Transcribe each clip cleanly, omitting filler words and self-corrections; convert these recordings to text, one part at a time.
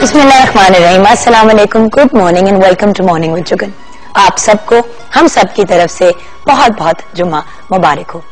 बिस्मिल्लाहिर्रहमानिर्रहीम, अस्सलाम वालेकुम, good morning and welcome to morning with Juggun. आप सबको हम सब की तरफ से बहुत बहुत जुम्मा मुबारक हो।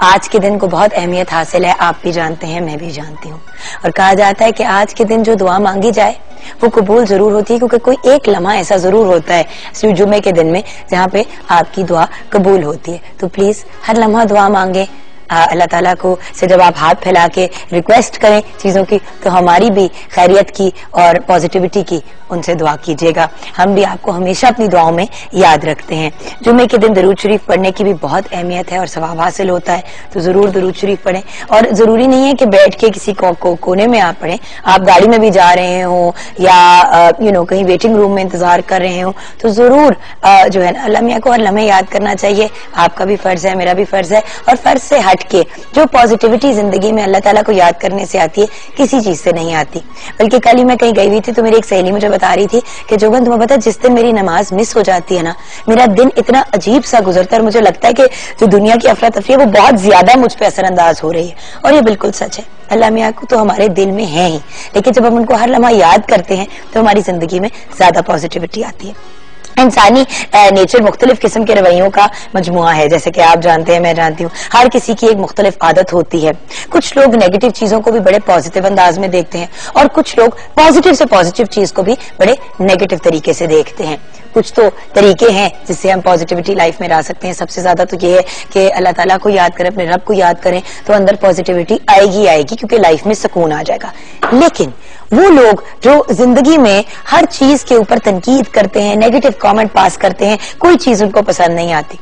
आज के दिन को बहुत अहमियत हासिल है, आप भी जानते हैं, मैं भी जानती हूँ। और कहा जाता है कि आज के दिन जो दुआ मांगी जाए वो कबूल जरूर होती है, क्योंकि कोई एक लम्हा ऐसा जरूर होता है जुम्मे के दिन में जहाँ पे आपकी दुआ कबूल होती है। तो प्लीज हर लम्हा दुआ मांगे अल्लाह ताला को से। जब आप हाथ फैला के रिक्वेस्ट करें चीजों की, तो हमारी भी खैरियत की और पॉजिटिविटी की उनसे दुआ कीजिएगा। हम भी आपको हमेशा अपनी दुआओं में याद रखते हैं। जुम्मे के दिन दरूद शरीफ पढ़ने की भी बहुत अहमियत है और सवाब हासिल होता है, तो जरूर दरूद शरीफ पढ़ें। और जरूरी नहीं है कि बैठ के किसी कोने में आप पढ़ें, आप गाड़ी में भी जा रहे हो या कहीं वेटिंग रूम में इंतजार कर रहे हो, तो जरूर जो है ना अल्लाह मियां को हर लम्हे याद करना चाहिए। आपका भी फर्ज है, मेरा भी फर्ज है। और फर्ज से के जो पॉजिटिविटी जिंदगी में अल्लाह ताला को याद करने से आती है, किसी चीज से नहीं आती। बल्कि कल ही मैं कहीं गई हुई थी तो मेरी एक सहेली मुझे बता रही थी कि जोगन तुम्हें पता है, जिस दिन मेरी नमाज मिस हो जाती है ना, मेरा दिन इतना अजीब सा गुजरता है और मुझे लगता है कि जो दुनिया की अफरा तफरी है वो बहुत ज्यादा मुझ पर असरअंदाज हो रही है। और ये बिल्कुल सच है। अल्लाह मियां को तो हमारे दिल में है ही, लेकिन जब हम उनको हर लम्हा याद करते हैं तो हमारी जिंदगी में ज्यादा पॉजिटिविटी आती है। इंसानी नेचर मुख्तलिफ किस्म के रवैयों का मजमुआ है, जैसे कि आप जानते हैं, मैं जानती हूँ। हर किसी की एक मुख्तलिफ आदत होती है। कुछ लोग नेगेटिव चीजों को भी बड़े पॉजिटिव अंदाज में देखते हैं और कुछ लोग पॉजिटिव से पॉजिटिव चीज को भी बड़े नेगेटिव तरीके से देखते हैं। कुछ तो तरीके हैं जिससे हम पॉजिटिविटी लाइफ में ला सकते हैं। सबसे ज्यादा तो ये है कि अल्लाह ताला को याद करें, अपने रब को याद करें, तो अंदर पॉजिटिविटी आएगी, क्योंकि लाइफ में सुकून आ जाएगा। लेकिन वो लोग जो जिंदगी में हर चीज के ऊपर तनकीद करते हैं, नेगेटिव कमेंट पास करते हैं, कोई चीज उनको पसंद नहीं आती।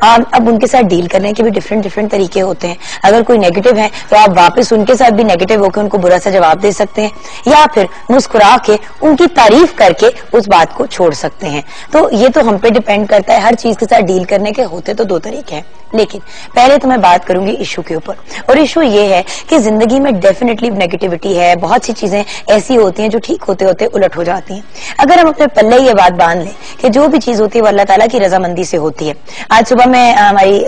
अब उनके साथ डील करने के भी डिफरेंट तरीके होते हैं। अगर कोई नेगेटिव है तो आप वापस उनके साथ भी नेगेटिव होकर उनको बुरा सा जवाब दे सकते हैं, या फिर मुस्कुरा के उनकी तारीफ करके उस बात को छोड़ सकते हैं। तो ये तो हम पे डिपेंड करता है। हर चीज के साथ डील करने के होते तो दो तरीके हैं, लेकिन पहले तो मैं बात करूंगी इशू के ऊपर। और इशू ये है कि जिंदगी में डेफिनेटली नेगेटिविटी है। बहुत सी चीजें ऐसी होती हैं जो ठीक होते होते उलट हो जाती हैं। अगर हम अपने पल्ले ये बात बांध लें कि जो भी चीज होती है वो अल्लाह ताला की रजामंदी से होती है। आज सुबह में हमारी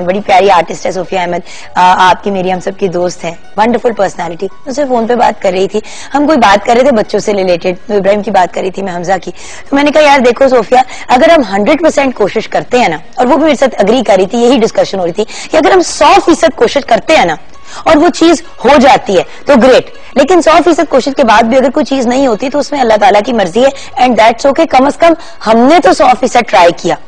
बड़ी प्यारी आर्टिस्ट है सोफिया अहमद, आपकी मेरी हम सब की दोस्त है, वंडरफुल पर्सनालिटी, उससे फोन पे बात कर रही थी। हम कोई बात कर रहे थे बच्चों से रिलेटेड, तो इब्राहिम की बात कर रही थी, मैं हमजा की। तो मैंने कहा यार देखो सोफिया, अगर हम 100% कोशिश करते हैं ना, और वो भी मेरे साथ अग्री कर रही थी, यही डिस्कशन हो रही थी कि अगर हम 100% कोशिश करते हैं ना और वो चीज हो जाती है तो ग्रेट, लेकिन 100% कोशिश के बाद भी अगर कोई चीज नहीं होती तो उसमें अल्लाह ताला की मर्जी है, एंड दैट्स ओके। कम से कम हमने तो 100% ट्राई किया।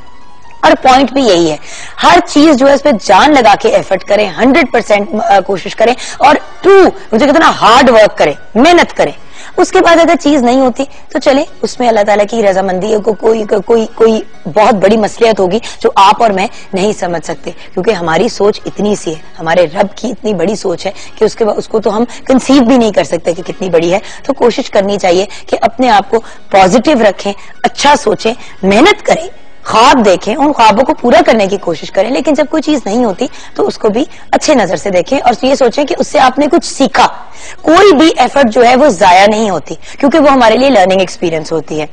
और पॉइंट भी यही है, हर चीज जो है इस पे जान लगा के एफर्ट करें, 100% कोशिश करें और मुझे कहते ना हार्ड वर्क करें, मेहनत करें। उसके बाद अगर चीज नहीं होती तो चले, उसमें अल्लाह ताला की रजामंदी को कोई बहुत बड़ी मसलियत होगी जो आप और मैं नहीं समझ सकते, क्योंकि हमारी सोच इतनी सी है, हमारे रब की इतनी बड़ी सोच है कि उसको तो हम कंसीव भी नहीं कर सकते कि कितनी बड़ी है। तो कोशिश करनी चाहिए कि अपने आप को पॉजिटिव रखें, अच्छा सोचें, मेहनत करें, ख्वाब देखें, उन ख्वाबों को पूरा करने की कोशिश करें। लेकिन जब कोई चीज नहीं होती तो उसको भी अच्छे नजर से देखें और ये सोचें कि उससे आपने कुछ सीखा। कोई भी एफर्ट जो है वो जाया नहीं होती, क्योंकि वो हमारे लिए लर्निंग एक्सपीरियंस होती है।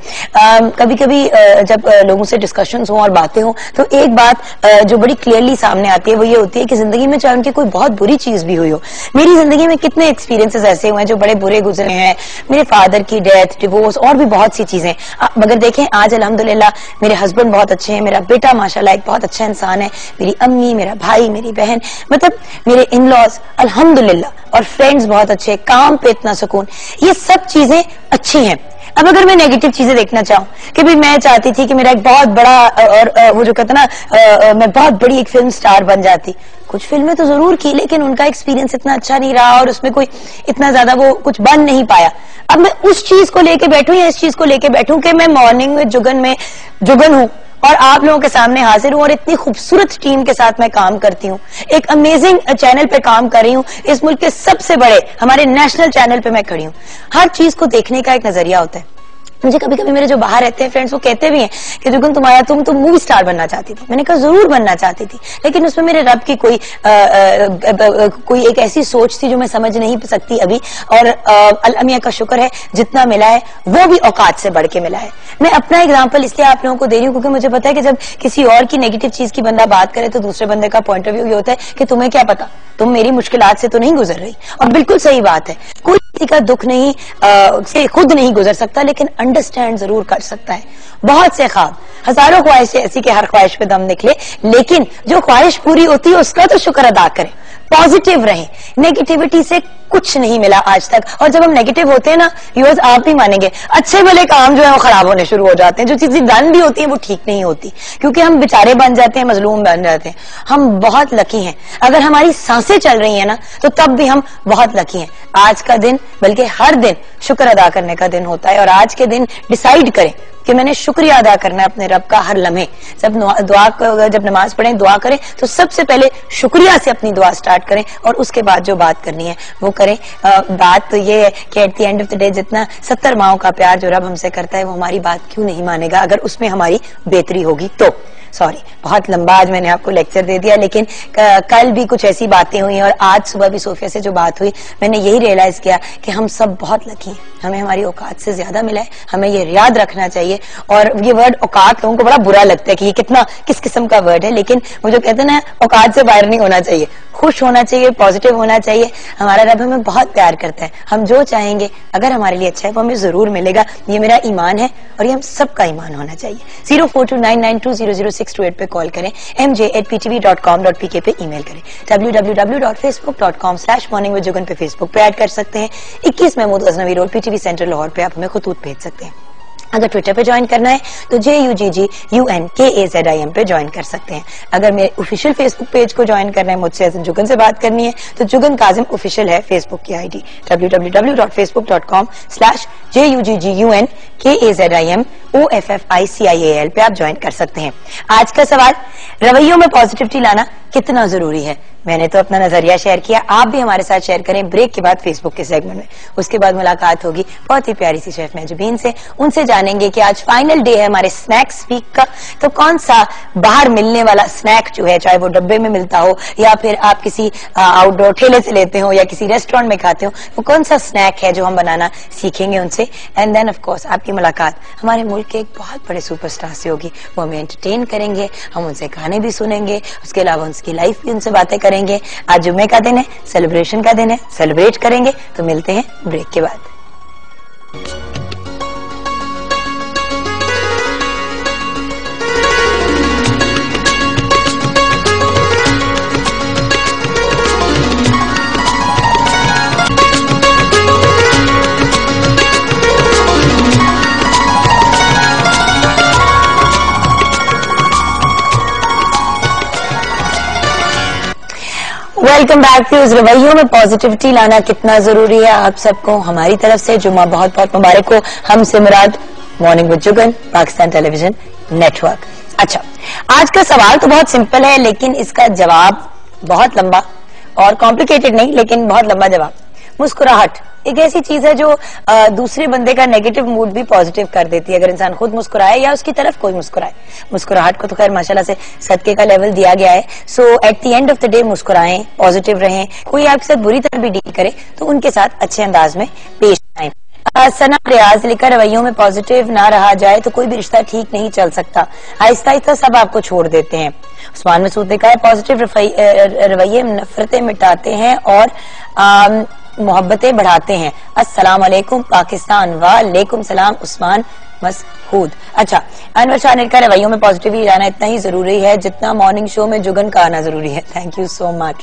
कभी कभी जब लोगों से डिस्कशंस हो और बातें हो तो एक बात जो बड़ी क्लियरली सामने आती है वो ये होती है कि जिंदगी में चाहे उनकी कोई बहुत बुरी चीज भी हुई हो, मेरी जिंदगी में कितने एक्सपीरियंसेस ऐसे हुए हैं जो बड़े बुरे गुजरे हैं, मेरे फादर की डेथ, डिवोर्स और भी बहुत सी चीजें। मगर देखें आज अल्हम्दुलिल्लाह मेरे हस्बैंड बहुत अच्छे हैं, मेरा बेटा माशाल्लाह एक बहुत अच्छा इंसान है, मेरी अम्मी, मेरा भाई, मेरी बहन, मतलब मेरे इन लॉज अल्हम्दुलिल्लाह, और फ्रेंड्स बहुत अच्छे, काम पे इतना सुकून, ये सब चीजें अच्छी हैं। अब अगर मैं नेगेटिव चीजें देखना चाहूँ कि भाई मैं चाहती थी कि मेरा एक बहुत बड़ा और वो जो कहता ना मैं बहुत बड़ी एक फिल्म स्टार बन जाती, कुछ फिल्में तो जरूर की लेकिन उनका एक्सपीरियंस इतना अच्छा नहीं रहा और उसमें कोई इतना ज्यादा वो कुछ बन नहीं पाया। अब मैं उस चीज को लेके बैठूं या इस चीज को लेके बैठूं कि मैं मॉर्निंग में जुगन हूं और आप लोगों के सामने हाजिर हूं और इतनी खूबसूरत टीम के साथ मैं काम करती हूं, एक अमेजिंग चैनल पे काम कर रही हूं, इस मुल्क के सबसे बड़े हमारे नेशनल चैनल पे मैं खड़ी हूं। हर चीज को देखने का एक नजरिया होता है। मुझे कभी कभी मेरे जो बाहर रहते हैं फ्रेंड्स वो कहते भी हैं कि जुगन तुम मूवी स्टार बनना चाहती थी। मैंने कहा जरूर बनना चाहती थी, लेकिन उसमें मेरे रब की कोई एक ऐसी सोच थी जो मैं समझ नहीं सकती अभी। और अल्लाह मियां का शुक्र है जितना मिला है वो भी औकात से बढ़ के मिला है। मैं अपना एग्जाम्पल इसलिए आप लोगों को दे रही हूँ क्योंकि मुझे पता है कि जब किसी और की नेगेटिव चीज की बंदा बात करे तो दूसरे बंदे का पॉइंट ऑफ व्यू ये होता है कि तुम्हें क्या पता, तुम मेरी मुश्किलात से तो नहीं गुजर रही। और बिल्कुल सही बात है, कोई किसी का दुख नहीं से खुद नहीं गुजर सकता, लेकिन अंडरस्टैंड जरूर कर सकता है। बहुत से ख्वाब, हजारों ख्वाहिशें ऐसी कि हर ख्वाहिश पे दम निकले, लेकिन जो ख्वाहिश पूरी होती है उसका तो शुक्र अदा करें, पॉजिटिव रहें। नेगेटिविटी से कुछ नहीं मिला आज तक, और जब हम नेगेटिव होते हैं ना व्यूअर्स, आप भी मानेंगे, अच्छे भले काम जो है वो खराब होने शुरू हो जाते हैं। जो चीजें डन भी होती हैं वो ठीक नहीं होती, क्योंकि हम बेचारे बन जाते हैं, मजलूम बन जाते हैं। हम बहुत लकी हैं, अगर हमारी सांसें चल रही हैं ना तो तब भी हम बहुत लकी हैं। आज का दिन, बल्कि हर दिन शुक्र अदा करने का दिन होता है, और आज के दिन डिसाइड करें कि मैंने शुक्रिया अदा करना है अपने रब का हर लम्हे। जब नमाज पढ़ें, दुआ करें तो सबसे पहले शुक्रिया से अपनी दुआ स्टार्ट करें, और उसके बाद जो बात करनी है वो करें। बात तो ये है कि eight the end of the day जितना 70 माओं का प्यार जो रब हमसे करता है वो हमारी बात क्यों नहीं मानेगा, अगर उसमें हमारी बेहतरी होगी तो। सॉरी, बहुत लंबा आज मैंने आपको लेक्चर दे दिया, लेकिन कल भी कुछ ऐसी बातें हुई और आज सुबह भी सोफिया से जो बात हुई, मैंने यही रियलाइज किया कि हम सब बहुत लकी हैं, हमें हमारी औकात से ज्यादा मिला है। हमें ये याद रखना चाहिए। और ये वर्ड औकात लोगों को बड़ा बुरा लगता है कि ये किस किस्म का वर्ड है, लेकिन वो जो कहते हैं ना, औकात से बाहर नहीं होना चाहिए, खुश होना चाहिए, पॉजिटिव होना चाहिए। हमारा रब हमें बहुत प्यार करता है, हम जो चाहेंगे अगर हमारे लिए अच्छा है वो हमें जरूर मिलेगा। ये मेरा ईमान है और ये हम सबका ईमान होना चाहिए। 042992000628 पे कॉल करें, mj@ptv.com.pk पे ईमेल करें, www.facebook.com/morningwithjugan पे फेसबुक पे ऐड कर सकते हैं। 21 Mahmood Ghaznavi road, PTV centre Lahore पे आप हमें खुतूत भेज सकते हैं। अगर ट्विटर पे ज्वाइन करना है तो JUGGUNKAZIM पे ज्वाइन कर सकते हैं। अगर मेरे ऑफिशियल फेसबुक पेज को ज्वाइन करना है, मुझसे जुगन से बात करनी है, तो जुगन काजिम ऑफिशियल है फेसबुक की आईडी, www.facebook.com/JUGGUNKAZIMOFFICIAL पे आप ज्वाइन कर सकते हैं। आज का सवाल, रवैयों में पॉजिटिविटी लाना कितना जरूरी है। मैंने तो अपना नजरिया शेयर किया, आप भी हमारे साथ शेयर करें ब्रेक के बाद फेसबुक के सेगमेंट में। उसके बाद मुलाकात होगी बहुत ही प्यारी सी शेफ महजबीन से, उनसे जानेंगे कि आज फाइनल डे है हमारे स्नैक्स वीक का, तो कौन सा बाहर मिलने वाला स्नैक जो है, चाहे वो डब्बे में मिलता हो या फिर आप किसी आउटडोर ठेले से लेते हो या किसी रेस्टोरेंट में खाते हो, वो कौन सा स्नैक है जो हम बनाना सीखेंगे उनसे। एंड देन ऑफ कोर्स आपकी मुलाकात हमारे मुल्क के एक बहुत बड़े सुपरस्टार से होगी, वो हमें एंटरटेन करेंगे, हम उनसे गाने भी सुनेंगे, उसके अलावा उनकी लाइफ भी उनसे बातें करेंगे। आज जुम्मे का दिन है, सेलिब्रेशन का दिन है, सेलिब्रेट करेंगे। तो मिलते हैं ब्रेक के बाद। वेलकम बैक टू रवैयों में पॉजिटिविटी लाना कितना जरूरी है। आप सबको हमारी तरफ से जुम्मा बहुत बहुत मुबारक हो। हमसे मुराद morning with Juggun, Pakistan television network. अच्छा, आज का सवाल तो बहुत सिंपल है, लेकिन इसका जवाब बहुत लंबा और कॉम्प्लिकेटेड नहीं, लेकिन बहुत लंबा जवाब। मुस्कुराहट एक ऐसी चीज है जो दूसरे बंदे का नेगेटिव मूड भी पॉजिटिव कर देती है, अगर इंसान खुद मुस्कुराए या उसकी तरफ कोई मुस्कुराए। मुस्कुराहट को तो खैर माशाल्लाह से सदके का लेवल दिया गया है। So at the end of the day मुस्कुराएं, पॉजिटिव रहें। कोई आपके साथ बुरी तरह भी डील करे तो उनके साथ अच्छे अंदाज में पेश आए। सना रियाज लिखा, रवैयों में पॉजिटिव ना रहा जाए तो कोई भी रिश्ता ठीक नहीं चल सकता, आहिस्ता आहिस्ता सब आपको छोड़ देते हैं। उस्मान मसूद ने कहा है, पॉजिटिव रवैये नफरतें मिटाते हैं और मोहब्बतें बढ़ाते हैं। अस्सलाम वालेकुम पाकिस्तान। वालेकुम सलाम उस्मान मसूद। अच्छा, अनवर शाह ने कहा, रवैयों में पॉजिटिविटी आना इतना ही जरूरी है जितना मॉर्निंग शो में जुगन का आना जरूरी है। Thank you so much.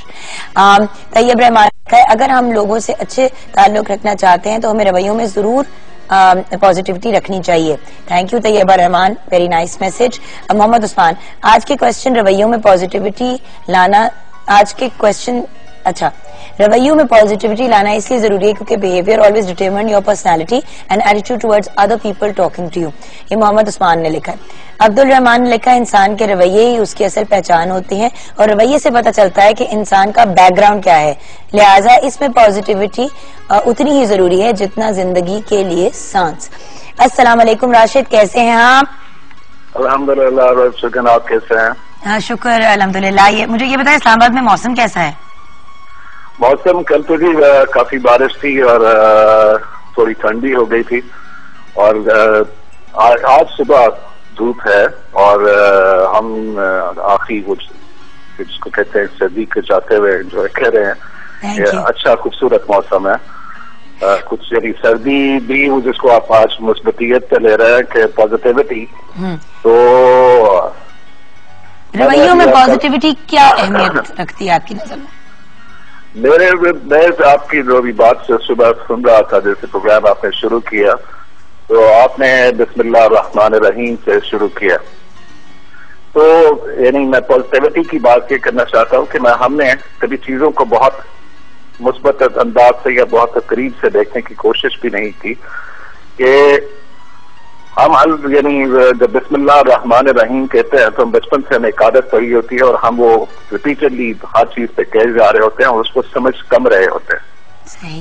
Tayyab Rehman है, अगर हम लोगों से अच्छे ताल्लुक रखना चाहते हैं तो हमें रवैयों में जरूर पॉजिटिविटी रखनी चाहिए। Thank you Tayyaba Rehman, very nice message. Mohammad Usman, आज के क्वेश्चन रवैयों में पॉजिटिविटी लाना, आज के क्वेश्चन, अच्छा, रवैयों में पॉजिटिविटी लाना इसलिए जरूरी है क्योंकि behaviour always determine your personality and attitude towards other people talking to you. ये मोहम्मद उस्मान ने लिखा है। अब्दुल रहमान ने लिखा, इंसान के रवैये ही उसकी असल पहचान होती है और रवैये से पता चलता है कि इंसान का बैकग्राउंड क्या है, लिहाजा इसमें पॉजिटिविटी उतनी ही जरूरी है जितना जिंदगी के लिए सांस। अस्सलाम वालेकुम राशिद, कैसे हैं आप? अल्हम्दुलिल्लाह, आप कैसे हैं? हाँ शुक्र अल्हम्दुलिल्लाह। मुझे ये बताएं, इस्लामाबाद में मौसम कैसा है? मौसम कल तो भी काफी बारिश थी और थोड़ी ठंडी हो गई थी, और आज सुबह धूप है और हम आखिरी कुछ जिसको कहते हैं सर्दी के जाते हुए एंजॉय कर रहे हैं। अच्छा खूबसूरत मौसम है। कुछ यानी सर्दी भी वो जिसको आप आज मुस्बतियत पे ले रहे हैं कि पॉजिटिविटी, तो रवैयों में पॉजिटिविटी क्या अहमियत रखती है आपकी नजर में? मैं आपकी जो भी बात से सुबह सुन रहा था, जैसे प्रोग्राम आपने शुरू किया तो आपने बिस्मिल्लाह रहमान रहीम से शुरू किया, तो यानी मैं पॉजिटिविटी की बात ये करना चाहता हूँ कि हमने कभी चीजों को बहुत मुस्बत अंदाज से या बहुत करीब से देखने की कोशिश भी नहीं की कि हम यानी जब बिस्मिल्लाह रहमान रहीम कहते हैं तो हम बचपन से हमें एक आदत पड़ी होती है और हम वो रिपीटेडली हर चीज पे कह जा रहे होते हैं और उसको समझ कम रहे होते हैं। सही।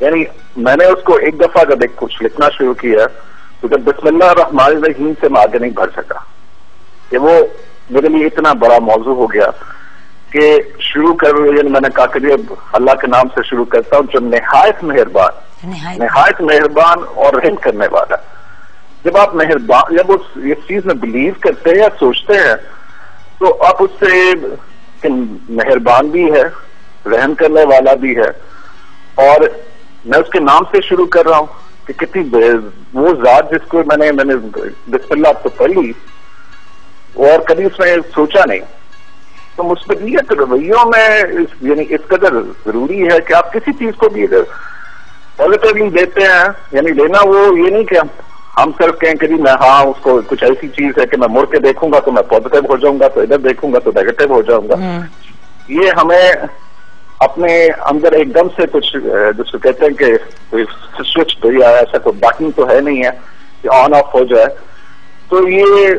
यानी मैंने उसको एक दफा जब एक कुछ लिखना शुरू किया तो जब बिस्मिल्लाह रहमान रहीम से मैं आगे नहीं बढ़ सका, कि वो मेरे लिए इतना बड़ा मौजू हो गया कि शुरू कर, यानी मैंने कहा कि अब अल्लाह के नाम से शुरू करता हूँ जो निहायत मेहरबान और रहम करने वाला। जब आप मेहरबान, जब उस इस चीज में बिलीव करते हैं या सोचते हैं तो आप उससे मेहरबान भी है, रहम करने वाला भी है, और मैं उसके नाम से शुरू कर रहा हूँ कि कितनी वो जात जिसको मैंने बिस्मिल्लाह तो पढ़ी और कभी उसमें सोचा नहीं। तो मुस्बतियत रवैयों में यानी इस कदर जरूरी है कि आप किसी चीज को भी अगर पॉजिटिवली लेते हैं, यानी लेना वो ये नहीं कि हम सिर्फ कहें कि मैं हाँ उसको कुछ ऐसी चीज है कि मैं मुड़ के देखूंगा तो मैं पॉजिटिव हो जाऊंगा, तो इधर देखूंगा तो नेगेटिव हो जाऊंगा। ये हमें अपने अंदर एकदम से कुछ जिसको कहते हैं कि कोई स्विच तो या ऐसा कोई बटन तो है नहीं है कि ऑन ऑफ हो जाए। तो ये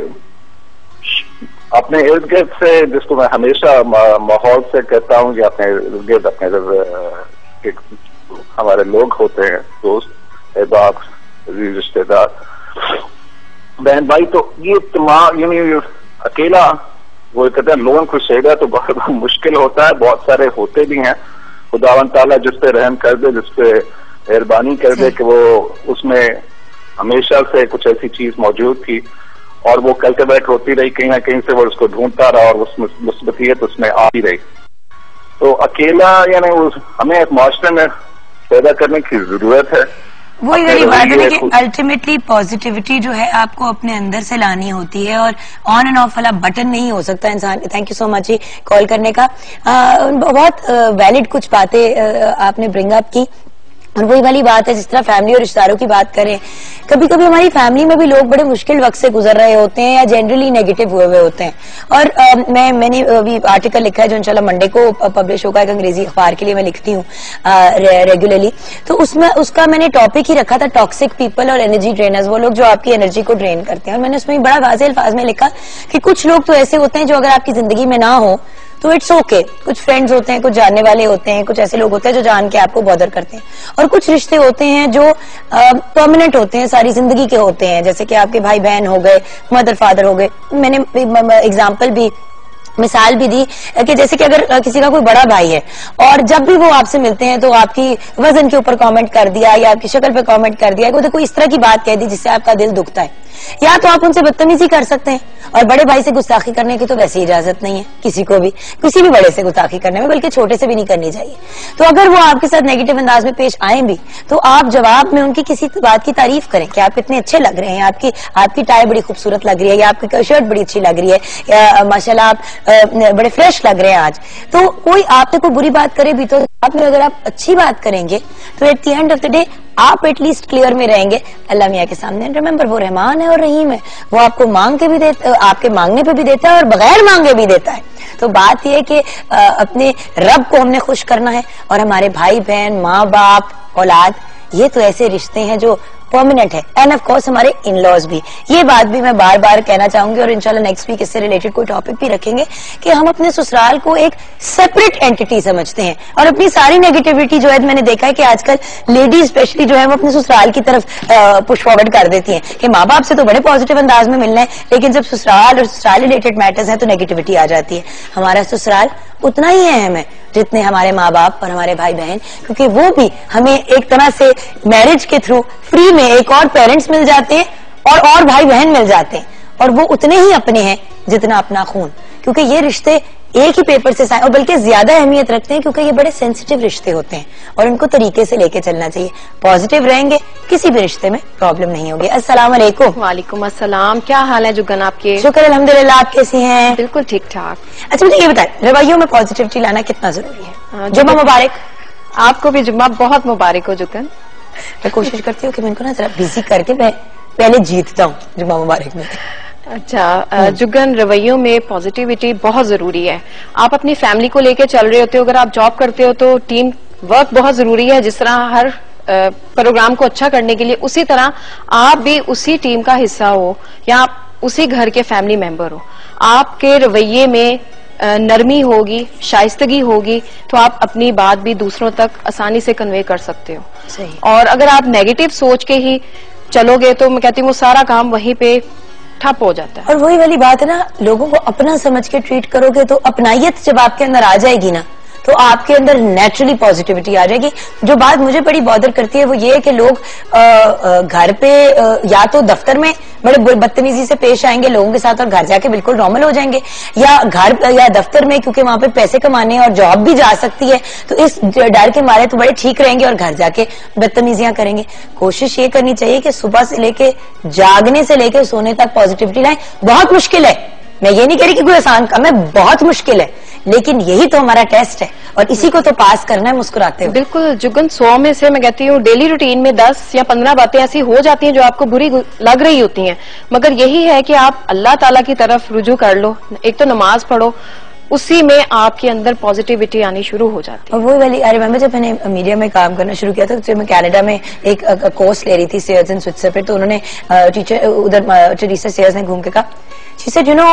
अपने इर्द गिर्द से, जिसको मैं हमेशा माहौल से कहता हूँ, या अपने इर्द गिर्द अपने हमारे लोग होते हैं, दोस्त, अहबाब, रिश्तेदार, बहन भाई, तो ये तमाम यानी अकेला वो कहते हैं लोन क्रूसेडर तो बहुत मुश्किल होता है। बहुत सारे होते भी हैं, खुदावन ताला जिस पे रहम कर दे, जिस पे मेहरबानी कर दे कि वो उसमें हमेशा से कुछ ऐसी चीज मौजूद थी और वो कल्टिवेट होती रही, कहीं ना कहीं से वो उसको ढूंढता रहा और उस मुस्बतियत उसमें आती रही। तो अकेला यानी हमें एक मास्टर में पैदा करने की जरूरत है। वही वाली बात है कि अल्टीमेटली पॉजिटिविटी जो है आपको अपने अंदर से लानी होती है और ऑन एंड ऑफ वाला बटन नहीं हो सकता इंसान। थैंक यू सो मच जी कॉल करने का। बहुत वैलिड कुछ बातें आपने ब्रिंग अप की, और वही वाली बात है जिस तरह फैमिली और रिश्तेदारों की बात करें, कभी कभी हमारी फैमिली में भी लोग बड़े मुश्किल वक्त से गुजर रहे होते हैं या जनरली नेगेटिव हुए हुए होते हैं। और मैंने अभी आर्टिकल लिखा है जो इंशाल्लाह मंडे को पब्लिश होगा, एक अंग्रेजी अखबार के लिए मैं लिखती हूँ रेगुलरली। तो उसमें उसका मैंने टॉपिक ही रखा था टॉक्सिक पीपल और एनर्जी ड्रेनर्स, वो लोग जो आपकी एनर्जी को ड्रेन करते हैं। और मैंने उसमें बड़ा वाज़ेह अल्फाज में लिखा कि कुछ लोग तो ऐसे होते हैं जो अगर आपकी जिंदगी में ना हो तो इट्स ओके। कुछ फ्रेंड्स होते हैं, कुछ जानने वाले होते हैं, कुछ ऐसे लोग होते हैं जो जान के आपको बॉदर करते हैं, और कुछ रिश्ते होते हैं जो परमानेंट होते हैं, सारी जिंदगी के होते हैं, जैसे कि आपके भाई बहन हो गए, मदर फादर हो गए। मैंने एग्जाम्पल भी, मिसाल भी दी कि जैसे कि अगर किसी का कोई बड़ा भाई है और जब भी वो आपसे मिलते हैं तो आपकी वजन के ऊपर कमेंट कर दिया या आपकी शक्ल पे कमेंट कर दिया, कोई इस तरह की बात कह दी जिससे आपका दिल दुखता है, या तो आप उनसे बदतमीजी कर सकते हैं। और बड़े भाई से गुस्ताखी करने की तो वैसे ही इजाजत नहीं है किसी को भी, किसी भी बड़े से गुस्ताखी करने में, बल्कि छोटे से भी नहीं करनी चाहिए। तो अगर वो आपके साथ नेगेटिव अंदाज में पेश आए भी तो आप जवाब में उनकी किसी बात की तारीफ करें कि आप इतने अच्छे लग रहे हैं, आपकी टाई बड़ी खूबसूरत लग रही है, या आपकी शर्ट बड़ी अच्छी लग रही है, या माशाल्लाह आप बड़े फ्रेश लग रहे हैं आज। तो कोई आपसे कोई बुरी बात करे भी तो आप में अगर आप अच्छी बात करेंगे तो eight the end of the day आप एटलीस्ट क्लियर में रहेंगे अल्लाह मियाँ के सामने। रिमेंबर वो रहमान है और रहीम है, वो आपको मांग के भी देता, आपके मांगने पे भी देता है और बगैर मांगे भी देता है। तो बात यह है कि अपने रब को हमने खुश करना है, और हमारे भाई बहन, माँ बाप, औलाद, ये तो ऐसे रिश्ते हैं जो परमानेंट है। एंड ऑफ कोर्स हमारे इन लॉज भी, ये बात भी मैं बार बार कहना चाहूंगी, और इंशाल्लाह नेक्स्ट वीक इससे रिलेटेड कोई टॉपिक भी रखेंगे कि हम अपने ससुराल को एक सेपरेट एंटिटी समझते हैं, और अपनी सारी नेगेटिविटी जो है, मैंने देखा है कि आजकल लेडीज स्पेशली जो है वो अपने ससुराल की तरफ पुश फॉरवर्ड कर देती हैं कि माँ बाप से तो बड़े पॉजिटिव अंदाज में मिलना है, लेकिन जब ससुराल और ससुराल रिलेटेड मैटर्स है तो नेगेटिविटी आ जाती है। हमारा ससुराल उतना ही अहम है जितने हमारे माँ बाप और हमारे भाई बहन, क्योंकि वो भी हमें एक तरह से मैरिज के थ्रू फ्री में एक और पेरेंट्स मिल जाते हैं और भाई बहन मिल जाते हैं, और वो उतने ही अपने हैं जितना अपना खून, क्योंकि ये रिश्ते एक ही पेपर से साइन, और बल्कि ज्यादा अहमियत रखते हैं क्योंकि ये बड़े सेंसिटिव रिश्ते होते हैं और इनको तरीके से लेके चलना चाहिए। पॉजिटिव रहेंगे, किसी भी रिश्ते में प्रॉब्लम नहीं होगी। अस्सलाम वालेकुम। वालेकुम अस्सलाम। क्या हाल है जुगन आपके? शुक्र अल्हम्दुलिल्लाह, आप कैसी हैं? बिल्कुल ठीक ठाक। अच्छा मुझे ये बताएं, रवैयों में पॉजिटिविटी लाना कितना जरूरी है? जुम्मा मुबारक। आपको भी जुम्मा बहुत मुबारक हो जुगन। मैं कोशिश करती हूँ कि मैं इनको ना जरा बिजी करके मैं पहले जीतता हूँ जुम्मा मुबारक में। अच्छा जुगन, रवैयों में पॉजिटिविटी बहुत जरूरी है। आप अपनी फैमिली को लेके चल रहे होते हो, अगर आप जॉब करते हो तो टीम वर्क बहुत जरूरी है। जिस तरह हर प्रोग्राम को अच्छा करने के लिए, उसी तरह आप भी उसी टीम का हिस्सा हो या आप उसी घर के फैमिली मेंबर हो। आपके रवैये में नरमी होगी, शाइस्तगी होगी, तो आप अपनी बात भी दूसरों तक आसानी से कन्वे कर सकते हो। सही। और अगर आप नेगेटिव सोच के ही चलोगे तो मैं कहती हूँ वो सारा काम वहीं पे ठप हो जाता है। और वही वाली बात है ना, लोगों को अपना समझ के ट्रीट करोगे तो अपनायत जब आपके अंदर आ जाएगी ना, तो आपके अंदर नेचुरली पॉजिटिविटी आ जाएगी। जो बात मुझे बड़ी बॉदर करती है वो ये है कि लोग घर पे या तो दफ्तर में बड़े बदतमीजी से पेश आएंगे लोगों के साथ और घर जाके बिल्कुल नॉर्मल हो जाएंगे, या घर या दफ्तर में क्योंकि वहां पे पैसे कमाने और जॉब भी जा सकती है तो इस डर के मारे तो बड़े ठीक रहेंगे और घर जाके बदतमीजियां करेंगे। कोशिश ये करनी चाहिए कि सुबह से लेके जागने से लेके सोने तक पॉजिटिविटी लाएं। बहुत मुश्किल है, मैं ये नहीं कह रही कि कोई आसान काम है, बहुत मुश्किल है, लेकिन यही तो हमारा टेस्ट है और इसी को तो पास करना है मुस्कुराते हुए। बिल्कुल जुगन, 100 में से मैं कहती हूँ डेली रूटीन में 10 या 15 बातें ऐसी हो जाती हैं जो आपको बुरी लग रही होती हैं, मगर यही है कि आप अल्लाह ताला की तरफ रुजू कर लो, एक तो नमाज पढ़ो, उसी में आपके अंदर पॉजिटिविटी आनी शुरू हो जाती है। और वही वाली, अरे मैम जब मैंने मीडिया में काम करना शुरू किया था तो मैं कनाडा में एक कोर्स ले रही थी सेल्स इन स्विट्जरलैंड पे, तो उन्होंने टीचर उधर टेरेसा सेल्स ने घूम के कहा, शी सेड यू नो,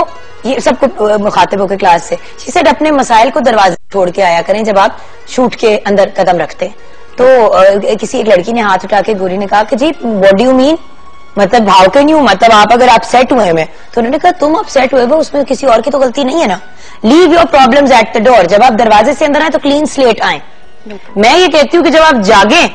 ये सबको मुखातिब होकर क्लास से, शी सेड अपने मसाइल को दरवाजे छोड़ के आया करें जब आप शूट के अंदर कदम रखते हैं। तो किसी एक लड़की ने हाथ उठा के गोरी ने कहा कि जी व्हाट डू यू मीन, मतलब भाव के नहीं हूं, मतलब आप अगर अपसेट हुए में, तो उन्होंने कहा तुम अपसेट हुए हो उसमें किसी और की तो गलती नहीं है ना, leave your problems at the door. जब आप दरवाजे से अंदर आए तो क्लीन स्लेट आए। मैं ये कहती हूँ कि जब आप जागे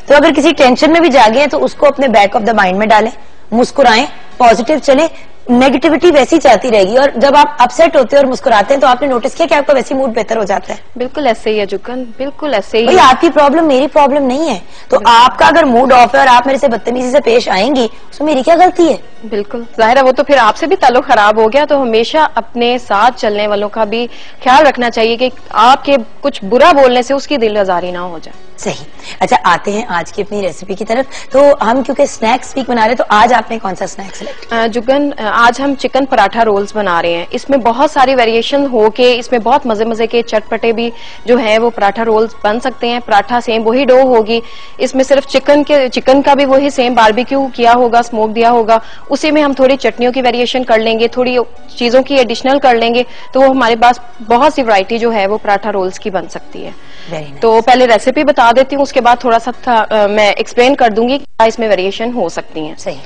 तो अगर किसी टेंशन में भी जागे तो उसको अपने बैक ऑफ द माइंड में डालें, मुस्कुराएं, पॉजिटिव चले, नेगेटिविटी वैसी जाती रहेगी। और जब आप अपसेट होते हैं और मुस्कुराते हैं तो आपने नोटिस किया कि आपका वैसी मूड बेहतर हो जाता है। बिल्कुल ऐसे ही है जुगन, बिल्कुल ऐसे ही। भाई आपकी प्रॉब्लम मेरी प्रॉब्लम नहीं है, तो आपका अगर मूड ऑफ है और आप मेरे से बदतमीजी से पेश आएंगी उसमें मेरी क्या गलती है? बिल्कुल जाहिर है, वो तो फिर आपसे भी ताल्लुक खराब हो गया। तो हमेशा अपने साथ चलने वालों का भी ख्याल रखना चाहिए कि आपके कुछ बुरा बोलने से उसकी दिल आजारी ना हो जाए। सही। अच्छा आते हैं आज की अपनी रेसिपी की तरफ। तो हम क्योंकि स्नैक्स वीक बना रहे हैं तो आज आपने कौन सा स्नैक सिलेक्ट? जुगन, आज हम चिकन पराठा रोल्स बना रहे हैं। इसमें बहुत सारी वेरिएशन हो के इसमें बहुत मजे मजे के चटपटे भी जो है वो पराठा रोल्स बन सकते हैं। पराठा सेम वही डो होगी, इसमें सिर्फ चिकन का भी वही सेम बारबेक्यू किया होगा, स्मोक दिया होगा, उसी में हम थोड़ी चटनियों की वेरिएशन कर लेंगे, थोड़ी चीजों की एडिशनल कर लेंगे, तो वो हमारे पास बहुत सी वैरायटी जो है वो पराठा रोल्स की बन सकती है। nice. तो पहले रेसिपी बता देती हूँ, उसके बाद थोड़ा सा मैं एक्सप्लेन कर दूंगी क्या इसमें वेरिएशन हो सकती है। सही।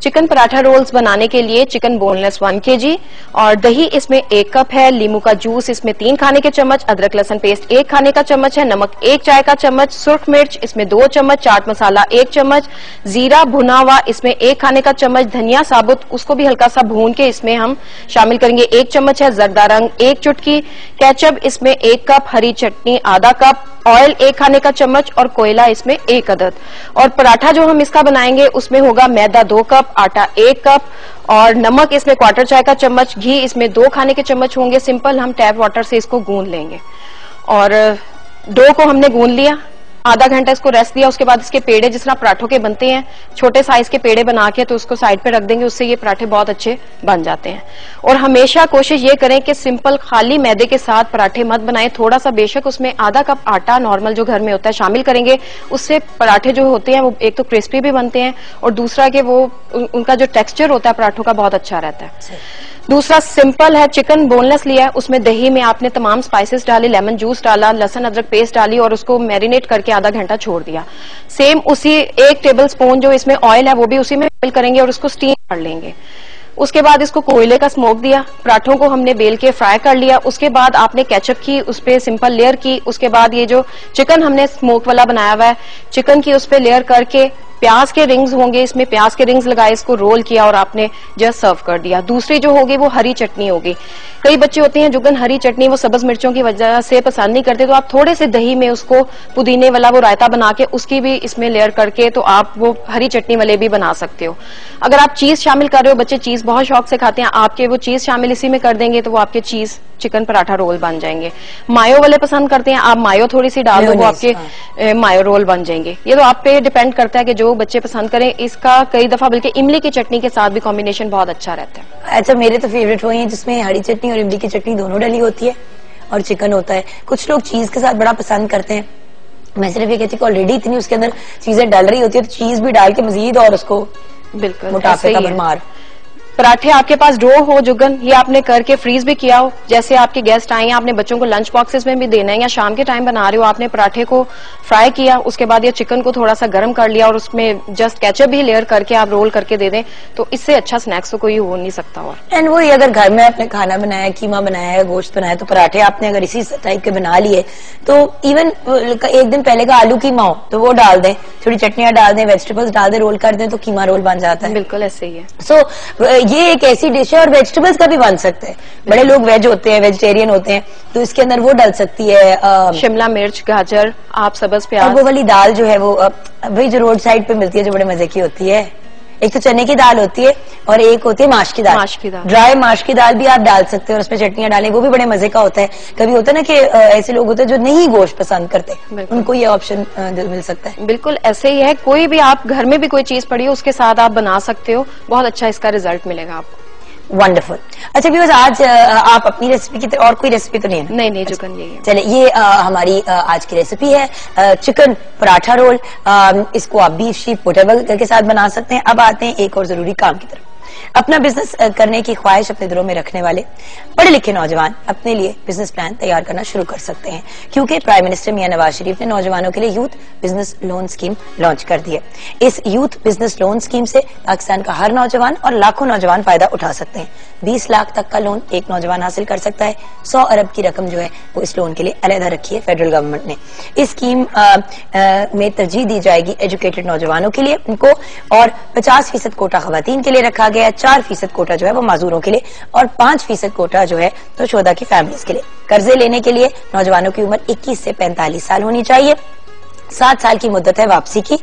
चिकन पराठा रोल्स बनाने के लिए चिकन बोनलेस 1 kg और दही इसमें 1 कप है, लीमू का जूस इसमें 3 खाने के चम्मच, अदरक लहसुन पेस्ट 1 खाने का चम्मच है, नमक 1 चाय का चम्मच, सुर्ख मिर्च इसमें 2 चम्मच, चाट मसाला 1 चम्मच, जीरा भुना हुआ इसमें 1 खाने का चम्मच, धनिया साबुत उसको भी हल्का सा भून के इसमें हम शामिल करेंगे 1 चम्मच है, जर्दा रंग 1 चुटकी, केचप इसमें 1 कप, हरी चटनी आधा कप, ऑयल 1 खाने का चम्मच और कोयला इसमें 1 अदद। और पराठा जो हम इसका बनाएंगे उसमें होगा मैदा 2 कप, आटा 1 कप और नमक इसमें 1/4 चाय का चम्मच, घी इसमें 2 खाने के चम्मच होंगे। सिंपल हम टैप वाटर से इसको गूंद लेंगे और डो को हमने गूंद लिया, आधा घंटा इसको रेस्ट दिया। उसके बाद इसके पेड़े जिस तरह पराठों के बनते हैं, छोटे साइज के पेड़े बना के तो उसको साइड पे रख देंगे, उससे ये पराठे बहुत अच्छे बन जाते हैं। और हमेशा कोशिश ये करें कि सिंपल खाली मैदे के साथ पराठे मत बनाएं, थोड़ा सा बेशक उसमें आधा कप आटा नॉर्मल जो घर में होता है शामिल करेंगे, उससे पराठे जो होते हैं वो एक तो क्रिस्पी भी बनते हैं और दूसरा कि वो उनका जो टेक्सचर होता है पराठों का बहुत अच्छा रहता है। दूसरा सिंपल है, चिकन बोनलेस लिया है, उसमें दही में आपने तमाम स्पाइसेस डाले, लेमन जूस डाला, लहसुन अदरक पेस्ट डाली और उसको मैरिनेट करके आधा घंटा छोड़ दिया। सेम उसी 1 टेबल स्पून जो इसमें ऑयल है वो भी उसी में बॉइल करेंगे और उसको स्टीम कर लेंगे। उसके बाद इसको कोयले का स्मोक दिया, पराठों को हमने बेल के फ्राई कर लिया। उसके बाद आपने केचप की उस पर सिंपल लेयर की, उसके बाद ये जो चिकन हमने स्मोक वाला बनाया हुआ है चिकन की उस पर लेयर करके प्याज के रिंग्स होंगे, इसमें प्याज के रिंग्स लगाए, इसको रोल किया और आपने जस्ट सर्व कर दिया। दूसरी जो होगी वो हरी चटनी होगी। कई बच्चे होते हैं जुगन हरी चटनी वो सब्ज मिर्चों की वजह से पसंद नहीं करते, तो आप थोड़े से दही में उसको पुदीने वाला वो रायता बना के उसकी भी इसमें लेयर करके तो आप वो हरी चटनी वाले भी बना सकते हो। अगर आप चीज शामिल कर रहे हो, बच्चे चीज बहुत शौक से खाते हैं, आपके वो चीज शामिल इसी में कर देंगे तो वो आपके चीज चिकन पराठा रोल बन जाएंगे। मायो वाले पसंद करते हैं, आप मायो थोड़ी सी डाल दो, वो आपके मायो रोल बन जाएंगे। ये तो आप पे डिपेंड करता है कि जो बच्चे पसंद करें। इसका कई दफा बल्कि इमली की चटनी के साथ भी कॉम्बिनेशन बहुत अच्छा रहता है। अच्छा, मेरे तो फेवरेट वही है जिसमें हरी चटनी और इमली की चटनी दोनों डली होती है और चिकन होता है। कुछ लोग चीज के साथ बड़ा पसंद करते हैं, मैं सिर्फ ये कहती हूँ ऑलरेडी इतनी उसके अंदर चीजें डल रही होती है तो चीज भी डाल के मजीद और उसको बिल्कुल मोटापे का भरमार। पराठे आपके पास डो हो जुगन, ये आपने करके फ्रीज भी किया हो, जैसे आपके गेस्ट आए हैं, आपने बच्चों को लंच बॉक्सेस में भी देना है या शाम के टाइम बना रहे हो, आपने पराठे को फ्राई किया, उसके बाद ये चिकन को थोड़ा सा गर्म कर लिया और उसमें जस्ट केचप भी लेयर करके आप रोल करके दे दें, तो इससे अच्छा स्नैक्स तो कोई हो नहीं सकता। और एंड वही अगर घर में आपने खाना बनाया, कीमा बनाया है, गोश्त बनाया, तो पराठे आपने अगर इसी टाइप के बना लिए तो इवन एक दिन पहले का आलू कीमा हो तो वो डाल दें, थोड़ी चटनियां डाल दें, वेजिटेबल्स डाल दें, रोल कर दें तो कीमा रोल बन जाता है। बिल्कुल ऐसे ही है। सो ये एक ऐसी डिश है और वेजिटेबल्स का भी बन सकता है। बड़े लोग वेज होते हैं, वेजिटेरियन होते हैं, तो इसके अंदर वो डल सकती है शिमला मिर्च, गाजर, आप सब्ज प्याज। और वो वाली दाल जो है वो वही जो रोड साइड पे मिलती है जो बड़े मजे की होती है, एक तो चने की दाल होती है और एक होती है माश की दाल। ड्राई माश की दाल भी आप डाल सकते हो और उसमें चटनियां डालें, वो भी बड़े मजे का होता है। कभी होता है ना कि ऐसे लोग होते हैं जो नहीं गोश्त पसंद करते, उनको ये ऑप्शन मिल सकता है। बिल्कुल ऐसे ही है, कोई भी आप घर में भी कोई चीज पड़ी हो उसके साथ आप बना सकते हो, बहुत अच्छा इसका रिजल्ट मिलेगा आपको। वंडरफुल। अच्छा व्यूअर्स, आज आप अपनी रेसिपी की और कोई रेसिपी तो नहीं है? नहीं जुगन यही है। चले, ये हमारी आज की रेसिपी है चिकन पराठा रोल। इसको आप बीफ, शीप, व्हाटएवर के साथ बना सकते हैं। अब आते हैं एक और जरूरी काम की तरफ। अपना बिजनेस करने की ख्वाहिश अपने दिलों में रखने वाले पढ़े लिखे नौजवान अपने लिए बिजनेस प्लान तैयार करना शुरू कर सकते हैं, क्योंकि प्राइम मिनिस्टर मियां नवाज शरीफ ने नौजवानों के लिए youth business loan scheme launch कर दी है। इस यूथ बिजनेस लोन स्कीम से पाकिस्तान का हर नौजवान और लाखों नौजवान फायदा उठा सकते हैं। 20 लाख तक का लोन एक नौजवान हासिल कर सकता है। 100 अरब की रकम जो है वो इस लोन के लिए अलहदा रखी है फेडरल गवर्नमेंट ने। इस स्कीम में तरजीह दी जाएगी एजुकेटेड नौजवानों के लिए उनको, और 50% कोटा खवातीन के लिए रखा गया है, 4% कोटा जो है वो माजूरों के लिए और 5% कोटा जो है तो शोधा की फैमिलीज के लिए। कर्जे लेने के लिए नौजवानों की उम्र 21 से 45 साल होनी चाहिए। 7 साल की मुद्दत है वापसी की,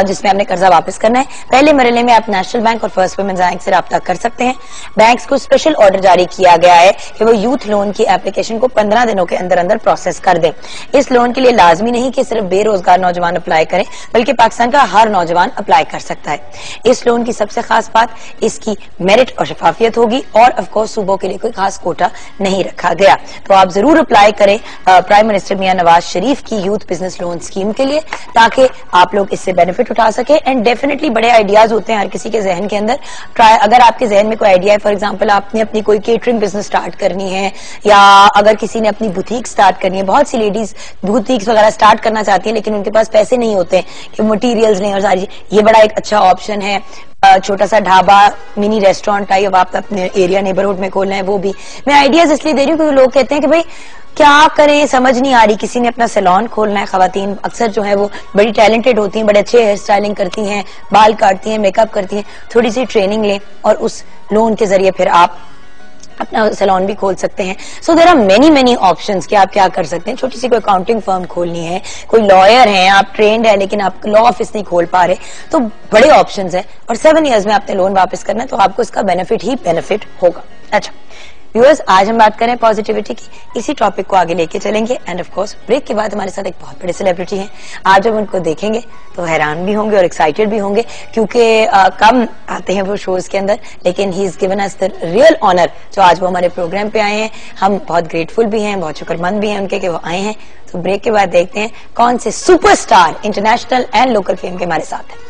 जिसमें आपने कर्जा वापस करना है। पहले मरहले में आप नेशनल बैंक और फर्स्ट वुमेन्स बैंक से राब्ता कर सकते हैं। बैंक्स को स्पेशल ऑर्डर जारी किया गया है कि वो यूथ लोन की एप्लीकेशन को 15 दिनों के अंदर अंदर प्रोसेस कर दें। इस लोन के लिए लाजमी नहीं कि सिर्फ बेरोजगार नौजवान अप्लाई करें, बल्कि पाकिस्तान का हर नौजवान अप्लाई कर सकता है। इस लोन की सबसे खास बात इसकी मेरिट और शफाफियत होगी, और ऑफकोर्स सूबों के लिए कोई खास कोटा नहीं रखा गया। तो आप जरूर अप्लाई करें प्राइम मिनिस्टर मियां नवाज शरीफ की यूथ बिजनेस लोन स्कीम के लिए, ताकि आप लोग इससे बेनिफिट उठा सके। एंड डेफिनेटली बड़े आइडियाज होते हैं हर किसी के जहन के अंदर। अगर आपके जहन में कोई आइडिया है, फॉर एग्जांपल आपने अपनी कोई केटरिंग बिजनेस स्टार्ट करनी है, या अगर किसी ने अपनी बुटीक स्टार्ट करनी है, बहुत सी लेडीज बुटीक्स वगैरह स्टार्ट करना चाहती हैं लेकिन उनके पास पैसे नहीं होते कि मटीरियल्स नहीं और सारी, ये बड़ा एक अच्छा ऑप्शन है। छोटा सा ढाबा, मिनी रेस्टोरेंट टाइप आप अपने एरिया नेबरहुड में खोलना है, वो भी मैं आइडियाज इसलिए दे रही हूँ क्योंकि लोग कहते हैं कि भाई क्या करें, समझ नहीं आ रही। किसी ने अपना सैलून खोलना है, खवातीन अक्सर जो है वो बड़ी टैलेंटेड होती हैं, बड़े अच्छे हेयर स्टाइलिंग करती हैं, बाल काटती हैं, मेकअप करती हैं, थोड़ी सी ट्रेनिंग लें और उस लोन के जरिए फिर आप अपना सैलून भी खोल सकते हैं। So there are many options कि आप क्या कर सकते हैं। छोटी सी कोई अकाउंटिंग फर्म खोलनी है, कोई लॉयर हैं, आप ट्रेंड है लेकिन आप लॉ ऑफिस नहीं खोल पा रहे, तो बड़े ऑप्शंस हैं और 7 ईयर्स में आपने लोन वापस करना है, तो आपको इसका बेनिफिट ही बेनिफिट होगा। अच्छा व्यूअर्स, आज हम बात करें पॉजिटिविटी की, इसी टॉपिक को आगे लेके चलेंगे। एंड ऑफ कोर्स ब्रेक के बाद हमारे साथ एक बहुत बड़े सेलिब्रिटी हैं। आज जब उनको देखेंगे तो हैरान भी होंगे और एक्साइटेड भी होंगे, क्योंकि कम आते हैं वो शोज के अंदर, लेकिन he is given us the real honour जो आज वो हमारे प्रोग्राम पे आए हैं। हम बहुत ग्रेटफुल भी हैं, बहुत शुक्रमंद भी हैं उनके कि वो आए हैं। तो ब्रेक के बाद देखते हैं कौन से superstar international and local fame के हमारे साथ हैं।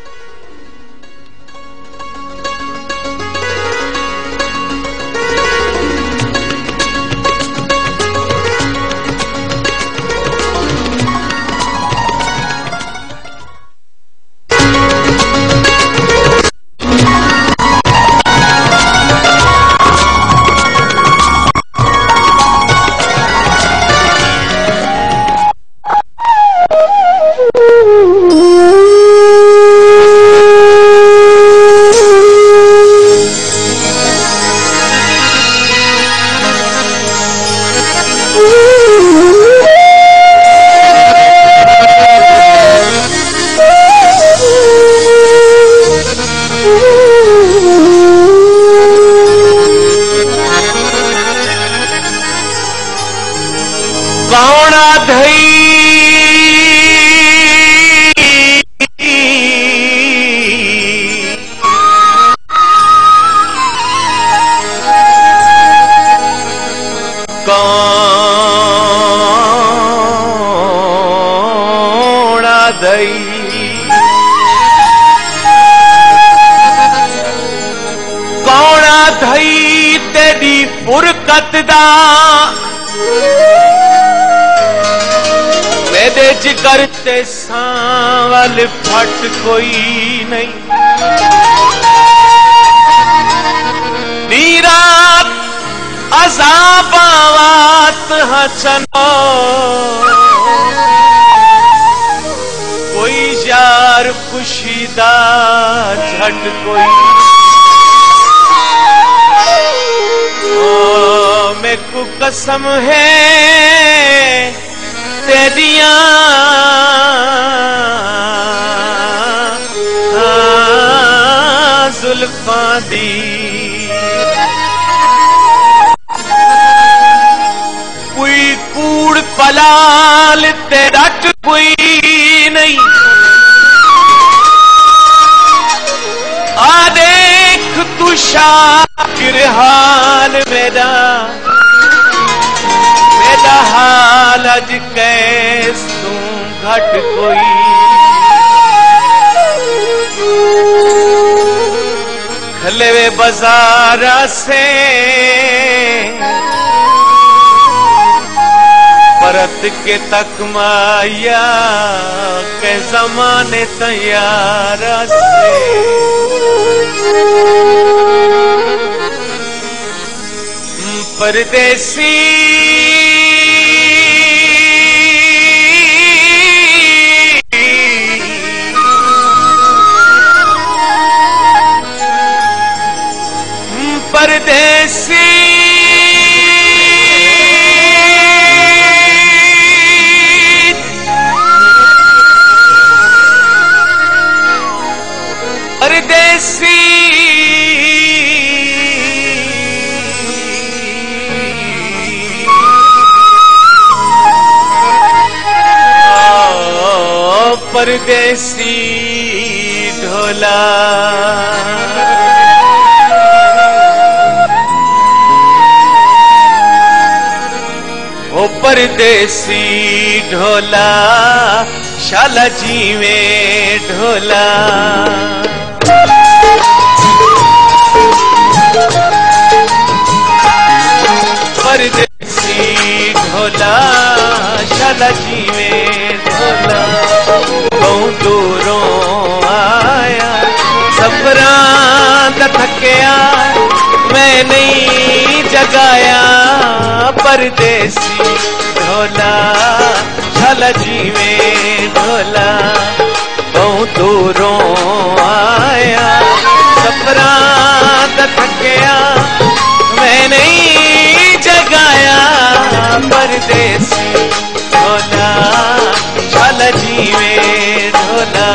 वक्त दा मेरे जिगर ते सांवल फट कोई नहीं नीरात अज़ाबावात हसनो कोई यार खुशीदा झट कोई मेरे को कसम है तेरिया जुल्फां दी कोई कूड़ पलाल ते रट कोई नहीं आ देख तू शाकिर हाल मेरा हाल अज कैस तू घट कोई खलेवे बाजारा से परत के तक माया के जमाने तैयारा से परदेसी परदेसी परदेसी परदेसी ढोला ओ परदेसी ढोला शाला जी में ढोला परदेसी ढोला शाला जी में ढोला बहुत दूरों आया सफरां दा थकिया मैं नहीं जगाया परदेसी ढोला शाला जी में ढोला बहुत दूरों आया सफरां दा थकिया मैं नहीं जगाया परदेसी ढोला शाला जी में ढोला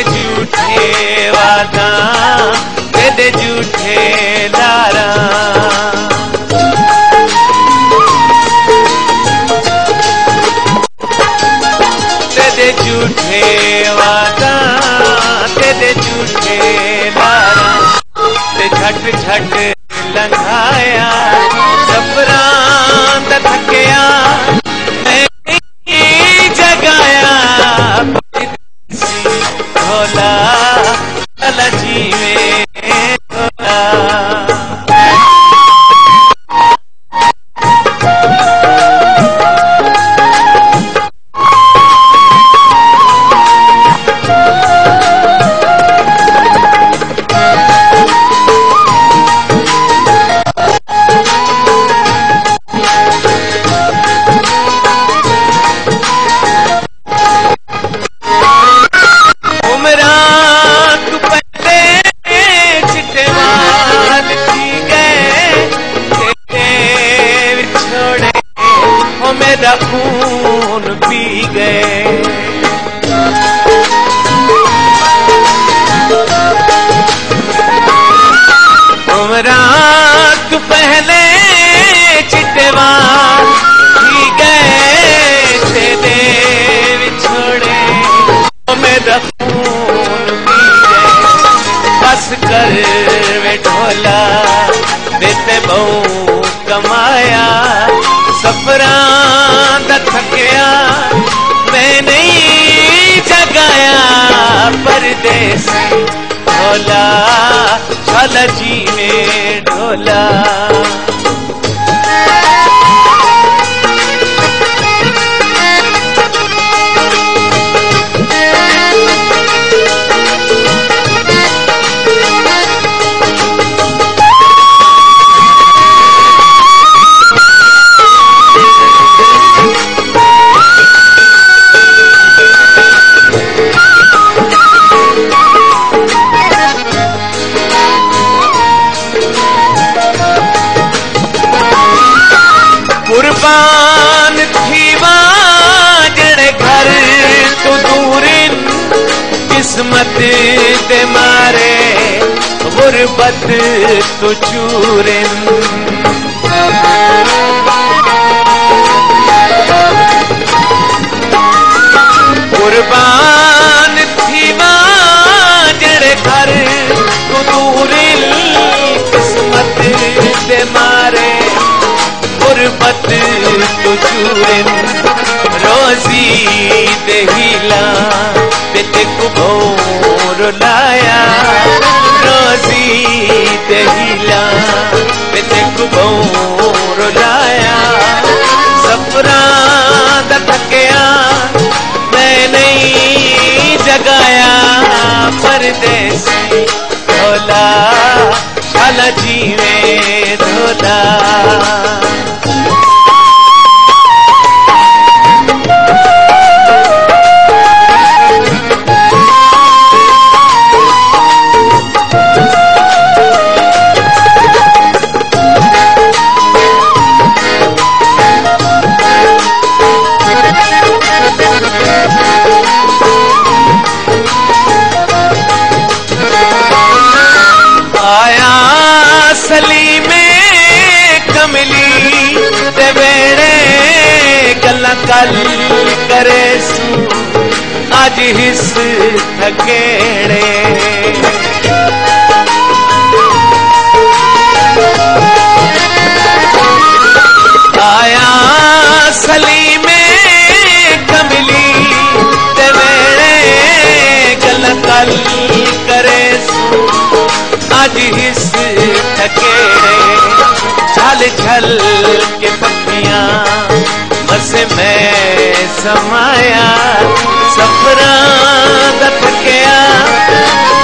झूठे वादा तेरे झूठे लारा तेरे झूठे वादा तेरे झूठे लारा ते झट झट लंघाया सफरां दा थकिया जगाया ढोला शाला जी में ढोला पी गए। उमरात पहले चितवार पी गए तेरे बिछोड़े, मेरा खून पी गए। बस कर वे ढोला देते बहु कमाया, सफरां दा थकिया मैं नहीं जगाया। परदेसी ढोला शाला जी में ढोला। कुर्बान थी वाजड़े घर तो दूरिन, किस्मत दे मारे गुरबत तो चूरिन। कुर्बान थी वाजड़े घर तो दूरिन, किस्मत दे मारे गुरबत तो चूरिन। रोजी देहिला बेटे को भोर लाया, रोजी देहिला बेटे को भोर लाया। सफरां दा थकिया मैं नहीं जगाया। परदेसी ढोला शाला जी में ढोला। सली में कमली ते वेड़े गल्ला कल करे सू आज हिस थकेड़े। आया सली में कमली ते वेड़े गल्ला कल करे सू आज हिस थकेड़े। छल छल के पत्तियां बसे मैं समाया, सफरां दा थकिया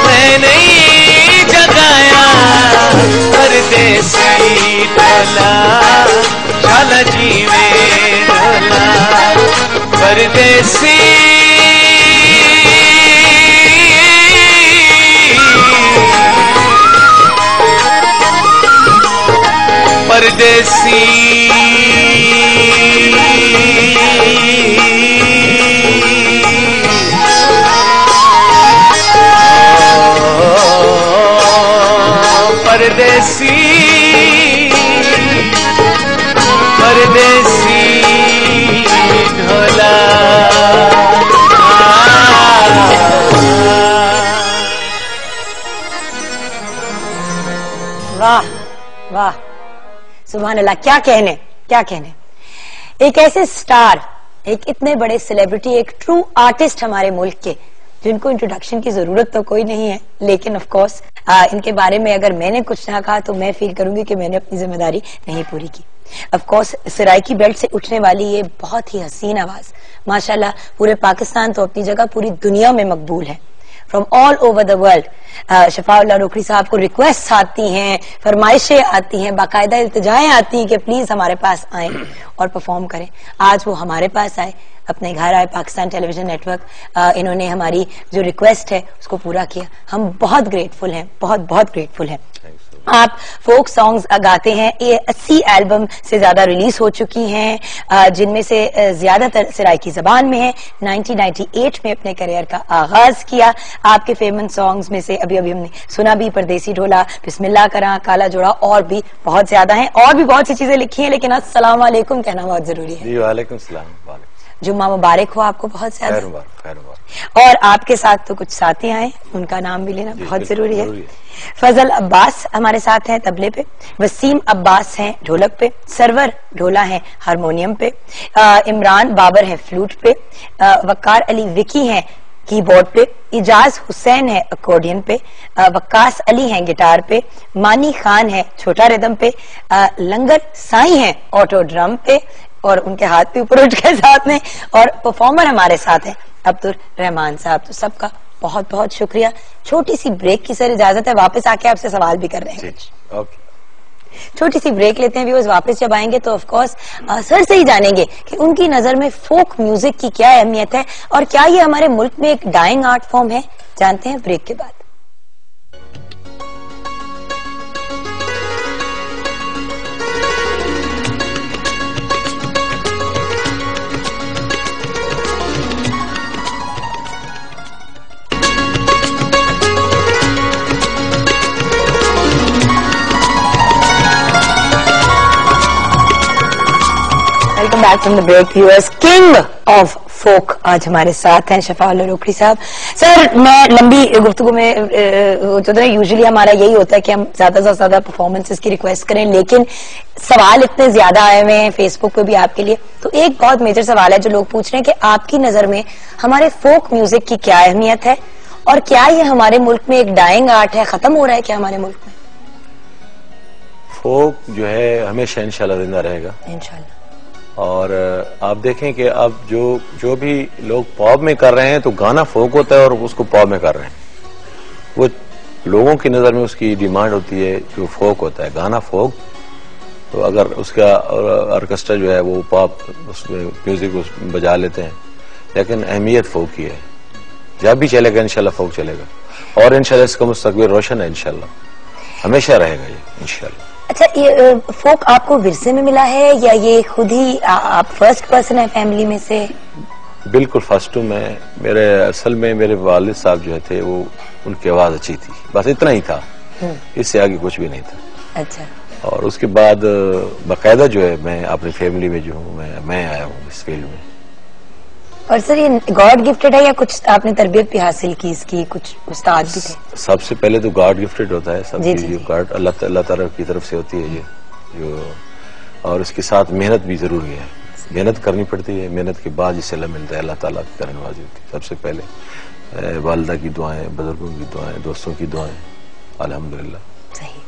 मैं नहीं जगाया। परदेसी ढोला शाला जी में ढोला। परदेसी परदेसी परदेसी परदेसी ढोला। वाह वाह, सुभान अल्लाह, क्या कहने क्या कहने। एक ऐसे स्टार, एक इतने बड़े सेलिब्रिटी, एक ट्रू आर्टिस्ट हमारे मुल्क के, जिनको इंट्रोडक्शन की जरूरत तो कोई नहीं है, लेकिन ऑफ कोर्स इनके बारे में अगर मैंने कुछ ना कहा तो मैं फील करूंगी कि मैंने अपनी जिम्मेदारी नहीं पूरी की। ऑफ कोर्स सराइकी बेल्ट से उठने वाली ये बहुत ही हसीन आवाज माशाल्लाह पूरे पाकिस्तान तो अपनी जगह पूरी दुनिया में मकबूल है। From all over the world Shafaullah Rokhri साहब को रिक्वेस्ट आती हैं, फरमाइशें आती हैं, बाकायदा इल्तिजाएं आती हैं कि प्लीज हमारे पास आए और परफॉर्म करें। आज वो हमारे पास आए, अपने घर आए, पाकिस्तान टेलीविजन नेटवर्क, इन्होंने हमारी जो रिक्वेस्ट है उसको पूरा किया। हम बहुत ग्रेटफुल हैं, बहुत बहुत ग्रेटफुल हैं। आप फोक सॉन्ग्स गाते हैं। ये 80 एल्बम से ज्यादा रिलीज हो चुकी हैं, जिनमें से ज्यादातर सराइकी जबान में है। 1998 में अपने करियर का आगाज किया। आपके फेमस सॉन्ग्स में से अभी हमने सुना भी परदेसी ढोला, बिस्मिल्लाह करा, काला जोड़ा और भी बहुत ज्यादा हैं। और भी बहुत सी चीजें लिखी हैं, लेकिन अस्सलाम वालेकुम कहना बहुत जरूरी है। जी वालेकुम सलाम। जुम्मा मुबारक हो आपको बहुत ज्यादा। खैर। और आपके साथ तो कुछ साथी आए, उनका नाम भी लेना बहुत जरूरी है। फजल अब्बास हमारे साथ हैं तबले पे, वसीम अब्बास हैं ढोलक पे, सरवर ढोला है हारमोनियम पे, इमरान बाबर है फ्लूट पे, वकार अली विकी हैं कीबोर्ड पे, इजाज हुसैन है अकॉर्डियन पे, वक्कास अली हैं गिटार पे, मानी खान है छोटा रिदम पे, लंगर साई हैं ऑटो ड्रम पे और उनके हाथ पे ऊपर उठ के साथ में, और परफॉर्मर हमारे साथ हैं अब्दुल रहमान साहब। तो सबका बहुत बहुत शुक्रिया। छोटी सी ब्रेक की सर इजाजत है, वापस आके आपसे सवाल भी कर रहे हैं। ओके, छोटी सी ब्रेक लेते हैं व्यूअर्स। वापस जब आएंगे तो ऑफ कोर्स सर से ही जानेंगे कि उनकी नजर में फोक म्यूजिक की क्या अहमियत है और क्या ये हमारे मुल्क में एक डाइंग आर्ट फॉर्म है। जानते हैं ब्रेक के बाद। Welcome back from the break viewers. King of folk आज हमारे साथ हैं शफाउल्लाह रोकड़ी साहब। सर, मैं लंबी गुफ्तगू में जो है यूजुअली हमारा यही होता है कि हम ज्यादा से ज्यादा परफॉर्मेंसेस की रिक्वेस्ट करें, लेकिन सवाल इतने ज्यादा आए हुए हैं फेसबुक पे भी आपके लिए। तो एक बहुत मेजर सवाल है जो लोग पूछ रहे हैं कि आपकी नजर में हमारे फोक म्यूजिक की क्या अहमियत है और क्या ये हमारे मुल्क में एक डाइंग आर्ट है, खत्म हो रहा है क्या हमारे मुल्क में? फोक जो है हमेशा इंशाल्लाह जिंदा रहेगा इंशाल्लाह। और आप देखें कि अब जो भी लोग पॉप में कर रहे हैं तो गाना फोक होता है और उसको पॉप में कर रहे हैं। वो लोगों की नजर में उसकी डिमांड होती है जो फोक होता है, गाना फोक। तो अगर उसका ऑर्केस्ट्रा जो है वो पॉप उसमें म्यूजिक बजा लेते हैं, लेकिन अहमियत फोक की है। जब भी चलेगा इंशाल्लाह फोक चलेगा और इंशाल्लाह इसका मुस्तकबिल रोशन है, इंशाल्लाह हमेशा रहेगा ये इंशाल्लाह। अच्छा, ये फोक आपको विरसे में मिला है या ये खुद ही आप फर्स्ट पर्सन है फैमिली में से? बिल्कुल फर्स्ट हूँ मैं। मेरे असल में मेरे वालिद साहब जो थे वो उनकी आवाज अच्छी थी, बस इतना ही था, इससे आगे कुछ भी नहीं था। अच्छा। और उसके बाद बाकायदा जो है मैं अपनी फैमिली में जो हूँ मैं आया हूँ इस फील्ड में। और सर ये गॉड गिफ्टेड है या कुछ आपने तरबियत भी हासिल की इसकी, कुछ उस्ताद भी थे? सबसे पहले तो गॉड गिफ्टेड होता है, सब जी। गॉड अल्लाह ताला की तरफ से होती है ये जो, और उसके साथ मेहनत भी जरूरी है, मेहनत करनी पड़ती है। मेहनत के बाद जिससे अल्लाह मिलता है, अल्लाह ताला की करनवाजी होती है। सबसे पहले वालिदा की दुआएं, बुजुर्गों की दुआएं, दोस्तों की दुआएं, अल्हम्दुलिल्लाह। सही।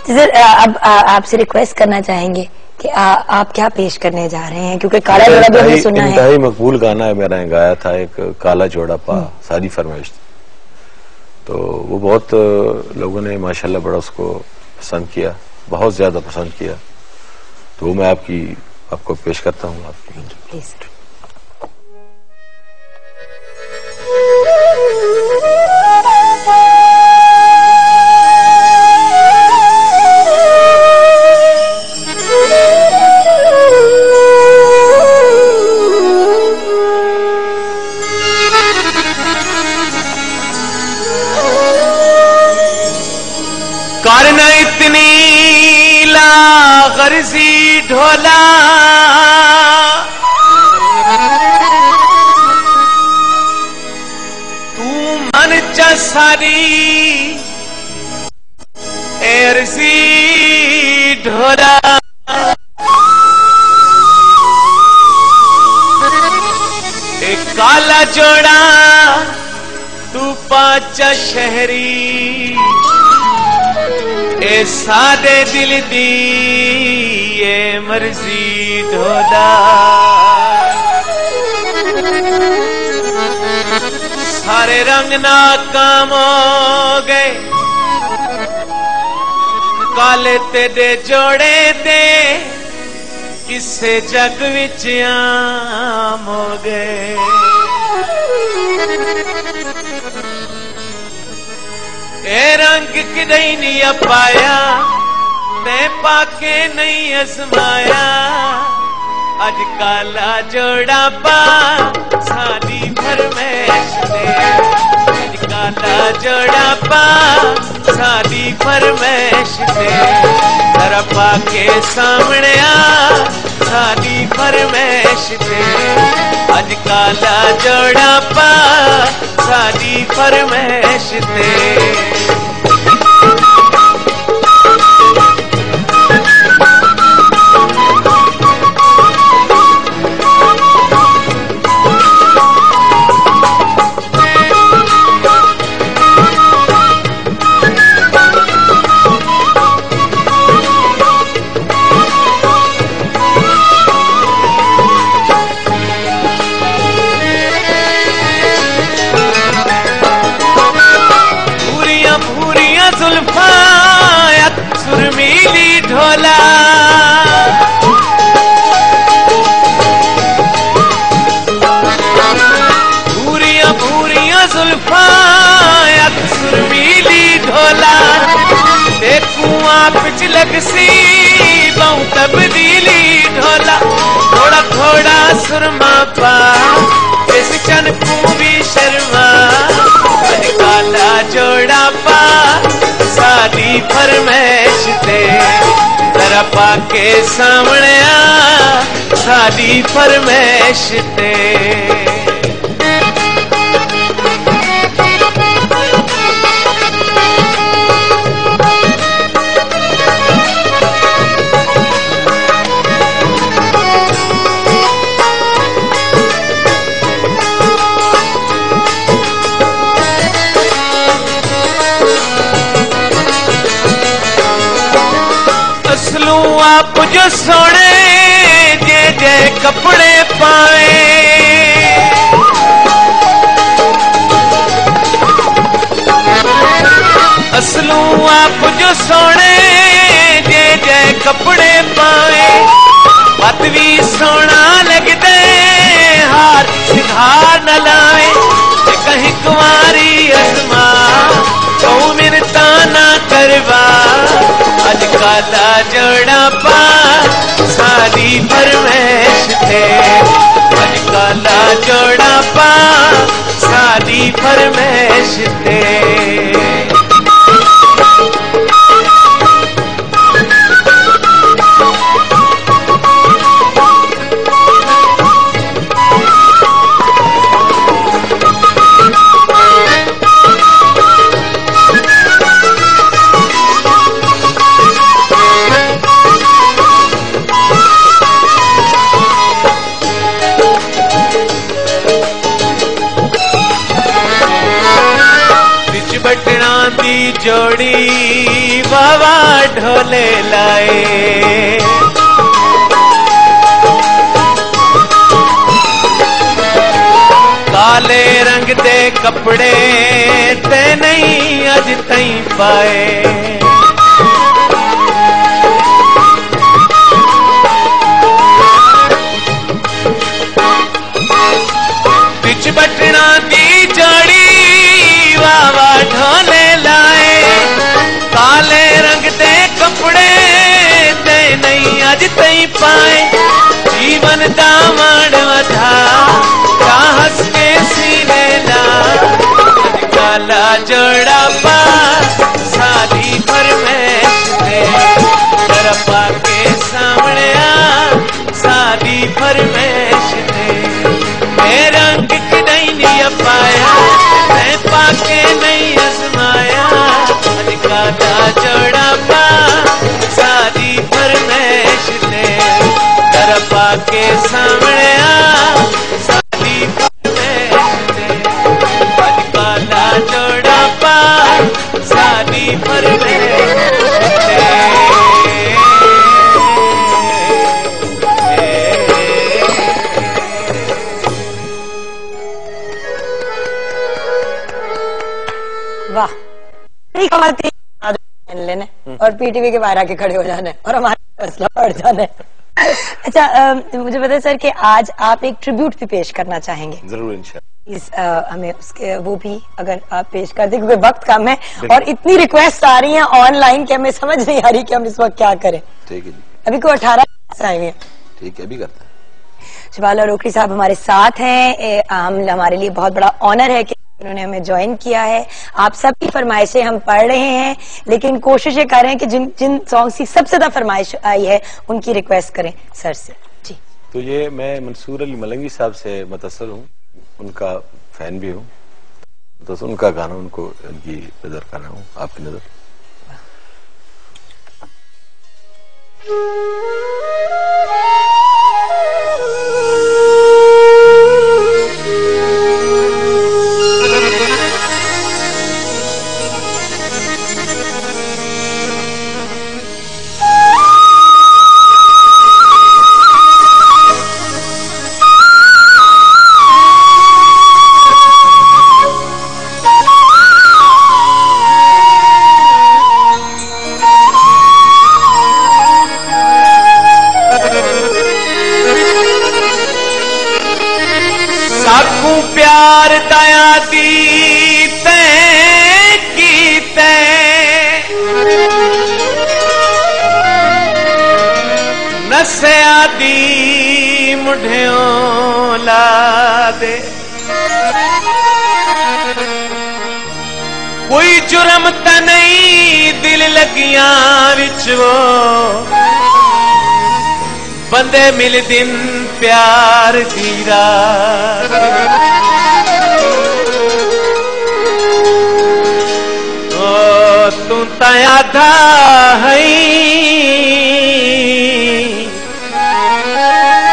तो सर अब आपसे रिक्वेस्ट करना चाहेंगे कि आप क्या पेश करने जा रहे हैं, क्योंकि काला जोड़ा भी हमने सुना है। इंतहाई मकबूल गाना है मेरा, गाया था एक काला जोड़ा पा सारी फरमाइश, तो वो बहुत लोगों ने माशाल्लाह बड़ा उसको पसंद किया, बहुत ज्यादा पसंद किया। तो मैं आपको पेश करता हूँ आपकी। प्लीज। करना इतनी लागर्जी ढोला, तू मन च सारी एरजी ढोला। एक काला जोड़ा तू पाचा शहरी, ए सादे दिल दी ये मर्जी ढोला। सारे रंग नाकाम हो गए, काले तेरे जोड़े ते किसे जग विच आम हो गए। ए रंग किदई नहीं पाया मैं पाके नहीं आजमाया अज काला जोड़ा पा सादी फरमैश दे अज काला जोड़ा पा सादी फरमैश दे जरा पाके सामने आ सादी फरमैश दे अज काला जोड़ा पा सादी फरमैश दे सुरमीली ढोला भूरिया भूरिया जुल्फा सुरमीली ढोला देखूं पिच लगसी बहु तब्दीली ढोला थोड़ा थोड़ा सुरमा पा इस चन को भी शर्मा अज काला जोड़ा पा सादी फरमैश दे जरा पाके सामने आ सादी फरमैश दे आप जो सोने जे जे कपड़े पाए असलू आप जो सोने जे जे कपड़े पाए बात भी सोना लगते हार सिधार न लाए कहीं कुमारी असमा तो मिनता ना करवा अज काला जोड़ा पा सादी फरमैश दे अज काला जोड़ा पा सादी फरमैश दे बटना दी जोड़ी बाबा ढोले लाए काले रंग दे कपड़े ते नहीं अज तई पाए बिच बटना दी जोड़ी बाबा ढोले लाए काले रंग दे कपड़े ते नहीं अज तई पाए जीवन दा माण वधा का हंस के सीने ला अज काला जोड़ा पा सादी फरमैश दे जरा पाके सामने आ सादी फरमैश दे मेरा रंग नहीं नहीं पाया मैं पाके नहीं आजमाया अज काला जोड़ा पा सादी फरमैश दे जरा पाके सामने आ सादी फरमैश दे अज काला जोड़ा पा सादी फरमैश दे वाह कमाल थी लेने और पीटीवी के बाहर आके खड़े हो जाने और हमारा फैसला बढ़ जाने। अच्छा मुझे बताइए सर कि आज आप एक ट्रिब्यूट भी पेश करना चाहेंगे। जरूर इंशाल्लाह। हमें उसके वो भी अगर आप पेश कर दें, क्योंकि वक्त कम है और इतनी रिक्वेस्ट आ रही हैं ऑनलाइन कि हमें समझ नहीं आ रही कि हम इस वक्त क्या करें। ठीक है जी, अभी को 18 आए हुए हैं। ठीक है, अभी करते हैं। शबाला रोकड़ी साहब हमारे साथ हैं। हमारे लिए बहुत बड़ा ऑनर है कि उन्होंने हमें ज्वाइन किया है। आप सबकी फरमाइशें हम पढ़ रहे हैं, लेकिन कोशिश ये कर रहे हैं कि जिन जिन सॉन्ग्स की सबसे ज्यादा फरमाइश आई है उनकी रिक्वेस्ट करें सर से। जी, तो ये मैं मंसूर अली मलंगी साहब से मुतअस्सिर हूँ, उनका फैन भी हूँ, तो उनका गाना उनको उनकी नजर कर रहा हूँ, आपकी नजर। प्यार दया दी तैं की तैं नसिया दी मुढ़ियों ला दे, कोई जुर्म त नहीं दिल लगियां विच वो बंदे मिल दिन प्यार दी रात। ओ तू ता आधा है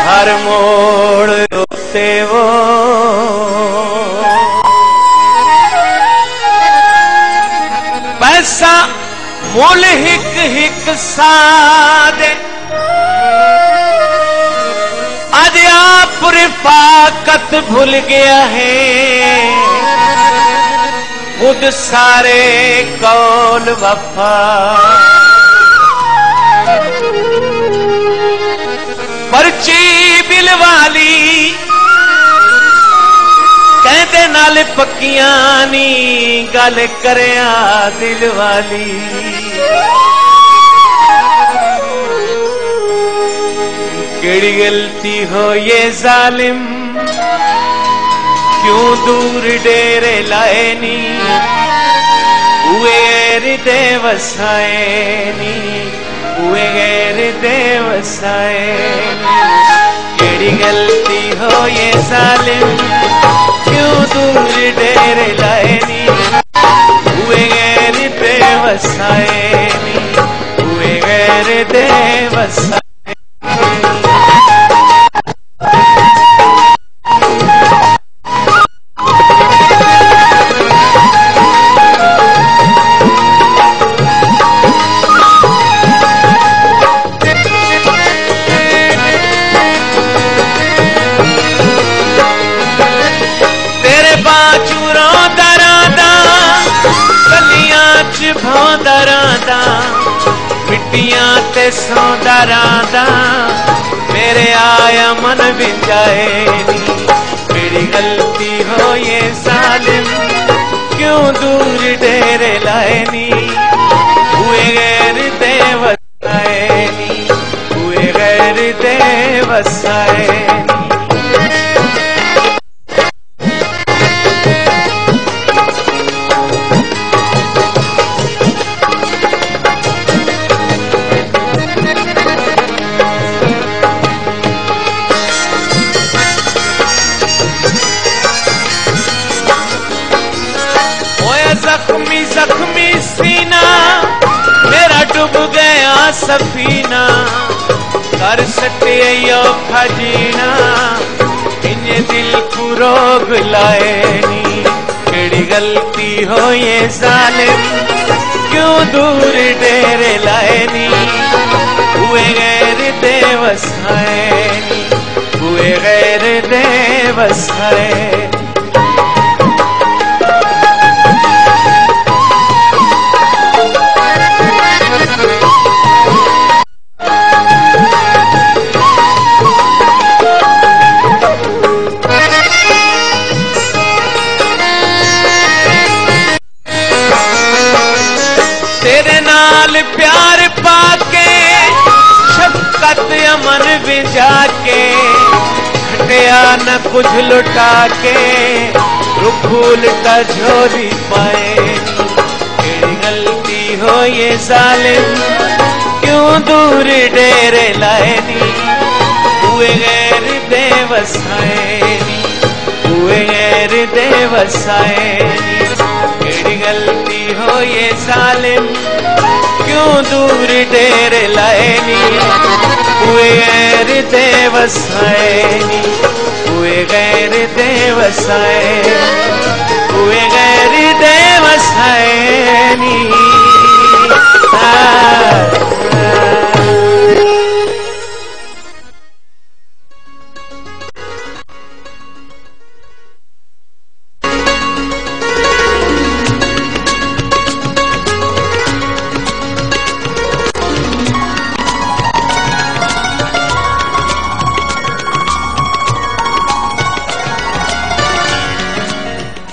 हर मोड़ रोते वो, पैसा मुल हिक हिक सादे आज आप रिफाकत भूल गया है, खुद सारे कौल वफा। पर्ची बिल वाली कहते नाल पक्कियां नी गल करया दिल वाली। केड़ी गलती हो ये जालिम क्यों दूर डेरे लाए नी, हुए गैर दे वसाए नी, हुए गैर दे वसाए नी। केड़ी गलती हो ये जालिम क्यों दूर डेरे लाए नी, हुए गैर दे वसाए नी, हुए गैर दे वसाए। मिट्टियां ते सौंदा रांदा मेरे आया मन विंजाए नी, मेरी गलती हो ये जालिम क्यों दूर डेरे लाए नी, हुए गैर दे वसाए नी, हुए गैर दे वसाए नी। जख्मी जख्मी सीना मेरा डूब गया सफीना, कर सटे औखा जीना इन्हें दिल को रोग लाए नी। केड़ी गलती हो ये जालिम क्यों दूर डेरे लाए नी, हुए गैर दे वसाए नी, हुए गैर दे वसाए। में जाके खटिया न कुछ लुटा के रुख उल्टा झोली पाए। केड़ी गलती हो ये जालिम क्यों दूर डेरे लाए नी, हुए गैर दे वसाए नी, हुए गैर दे वसाए नी। केड़ी गलती हो ये जालिम क्यों दूर डेरे लाए नी, हुए गैर दे वसाए नी, हुए गैर दे वसाए, हुए गैर दे वसाए नी।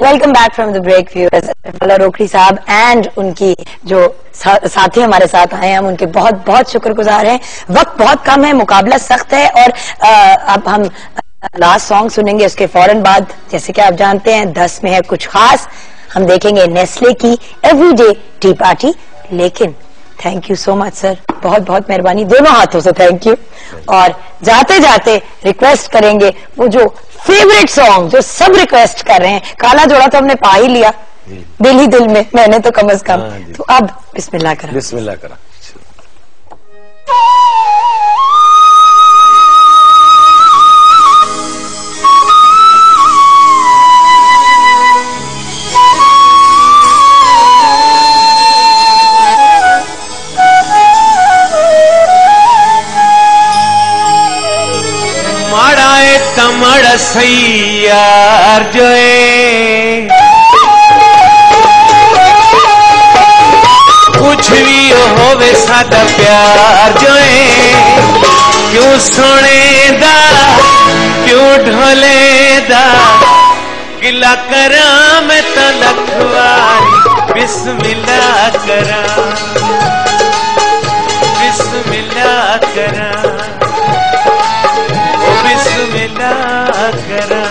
Welcome back from the break viewers. फला रोकड़ी साहब एंड उनकी जो साथी हमारे साथ आए हैं, हम उनके बहुत बहुत शुक्रगुजार हैं। वक्त बहुत कम है, मुकाबला सख्त है और अब हम लास्ट सॉन्ग सुनेंगे। उसके फौरन बाद जैसे कि आप जानते हैं 10 में है कुछ खास, हम देखेंगे नेस्ले की एवरीडे टी पार्टी। लेकिन thank you so much sir, बहुत बहुत मेहरबानी, दोनों हाथों से थैंक यू। और जाते जाते रिक्वेस्ट करेंगे वो जो फेवरेट सॉन्ग जो सब रिक्वेस्ट कर रहे हैं, काला जोड़ा तो हमने पा ही लिया दिल ही दिल में, मैंने तो कम अज कम। तो अब बिस्मिल्लाह करा, बिस्मिल्लाह करा। तमड़ सैयार जोए कुछ भी होवे सादा प्यार जोए, क्यों सोने दा क्यों ढोले दा गिला करा मैं तलखवारी, बिस्मिल्लाह करा, बिस्मिल्लाह करा, बिस्मिल्लाह करा।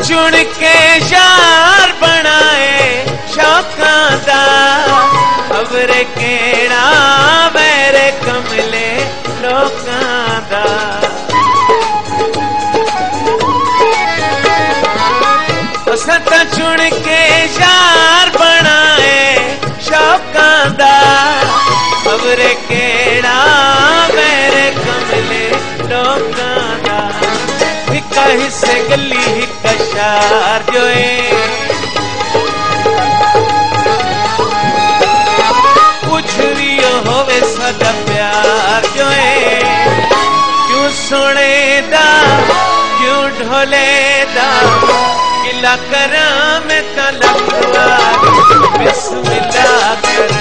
चुन के यार बनाए शौकां दा, खबरे केड़ा मेरे कमले लोकां दा। सत चुन के यार बनाए शौकां दा, खबरे केड़ा मेरे कमले लोकां दा। हिक्का हिस्से गली हिक्का शार जोए, कुछ भी होवे सदा प्यार जोए, क्यों सोने दा क्यों ढोले दा गिला करा मैं तलखवारी, बिस्मिल्लाह करा,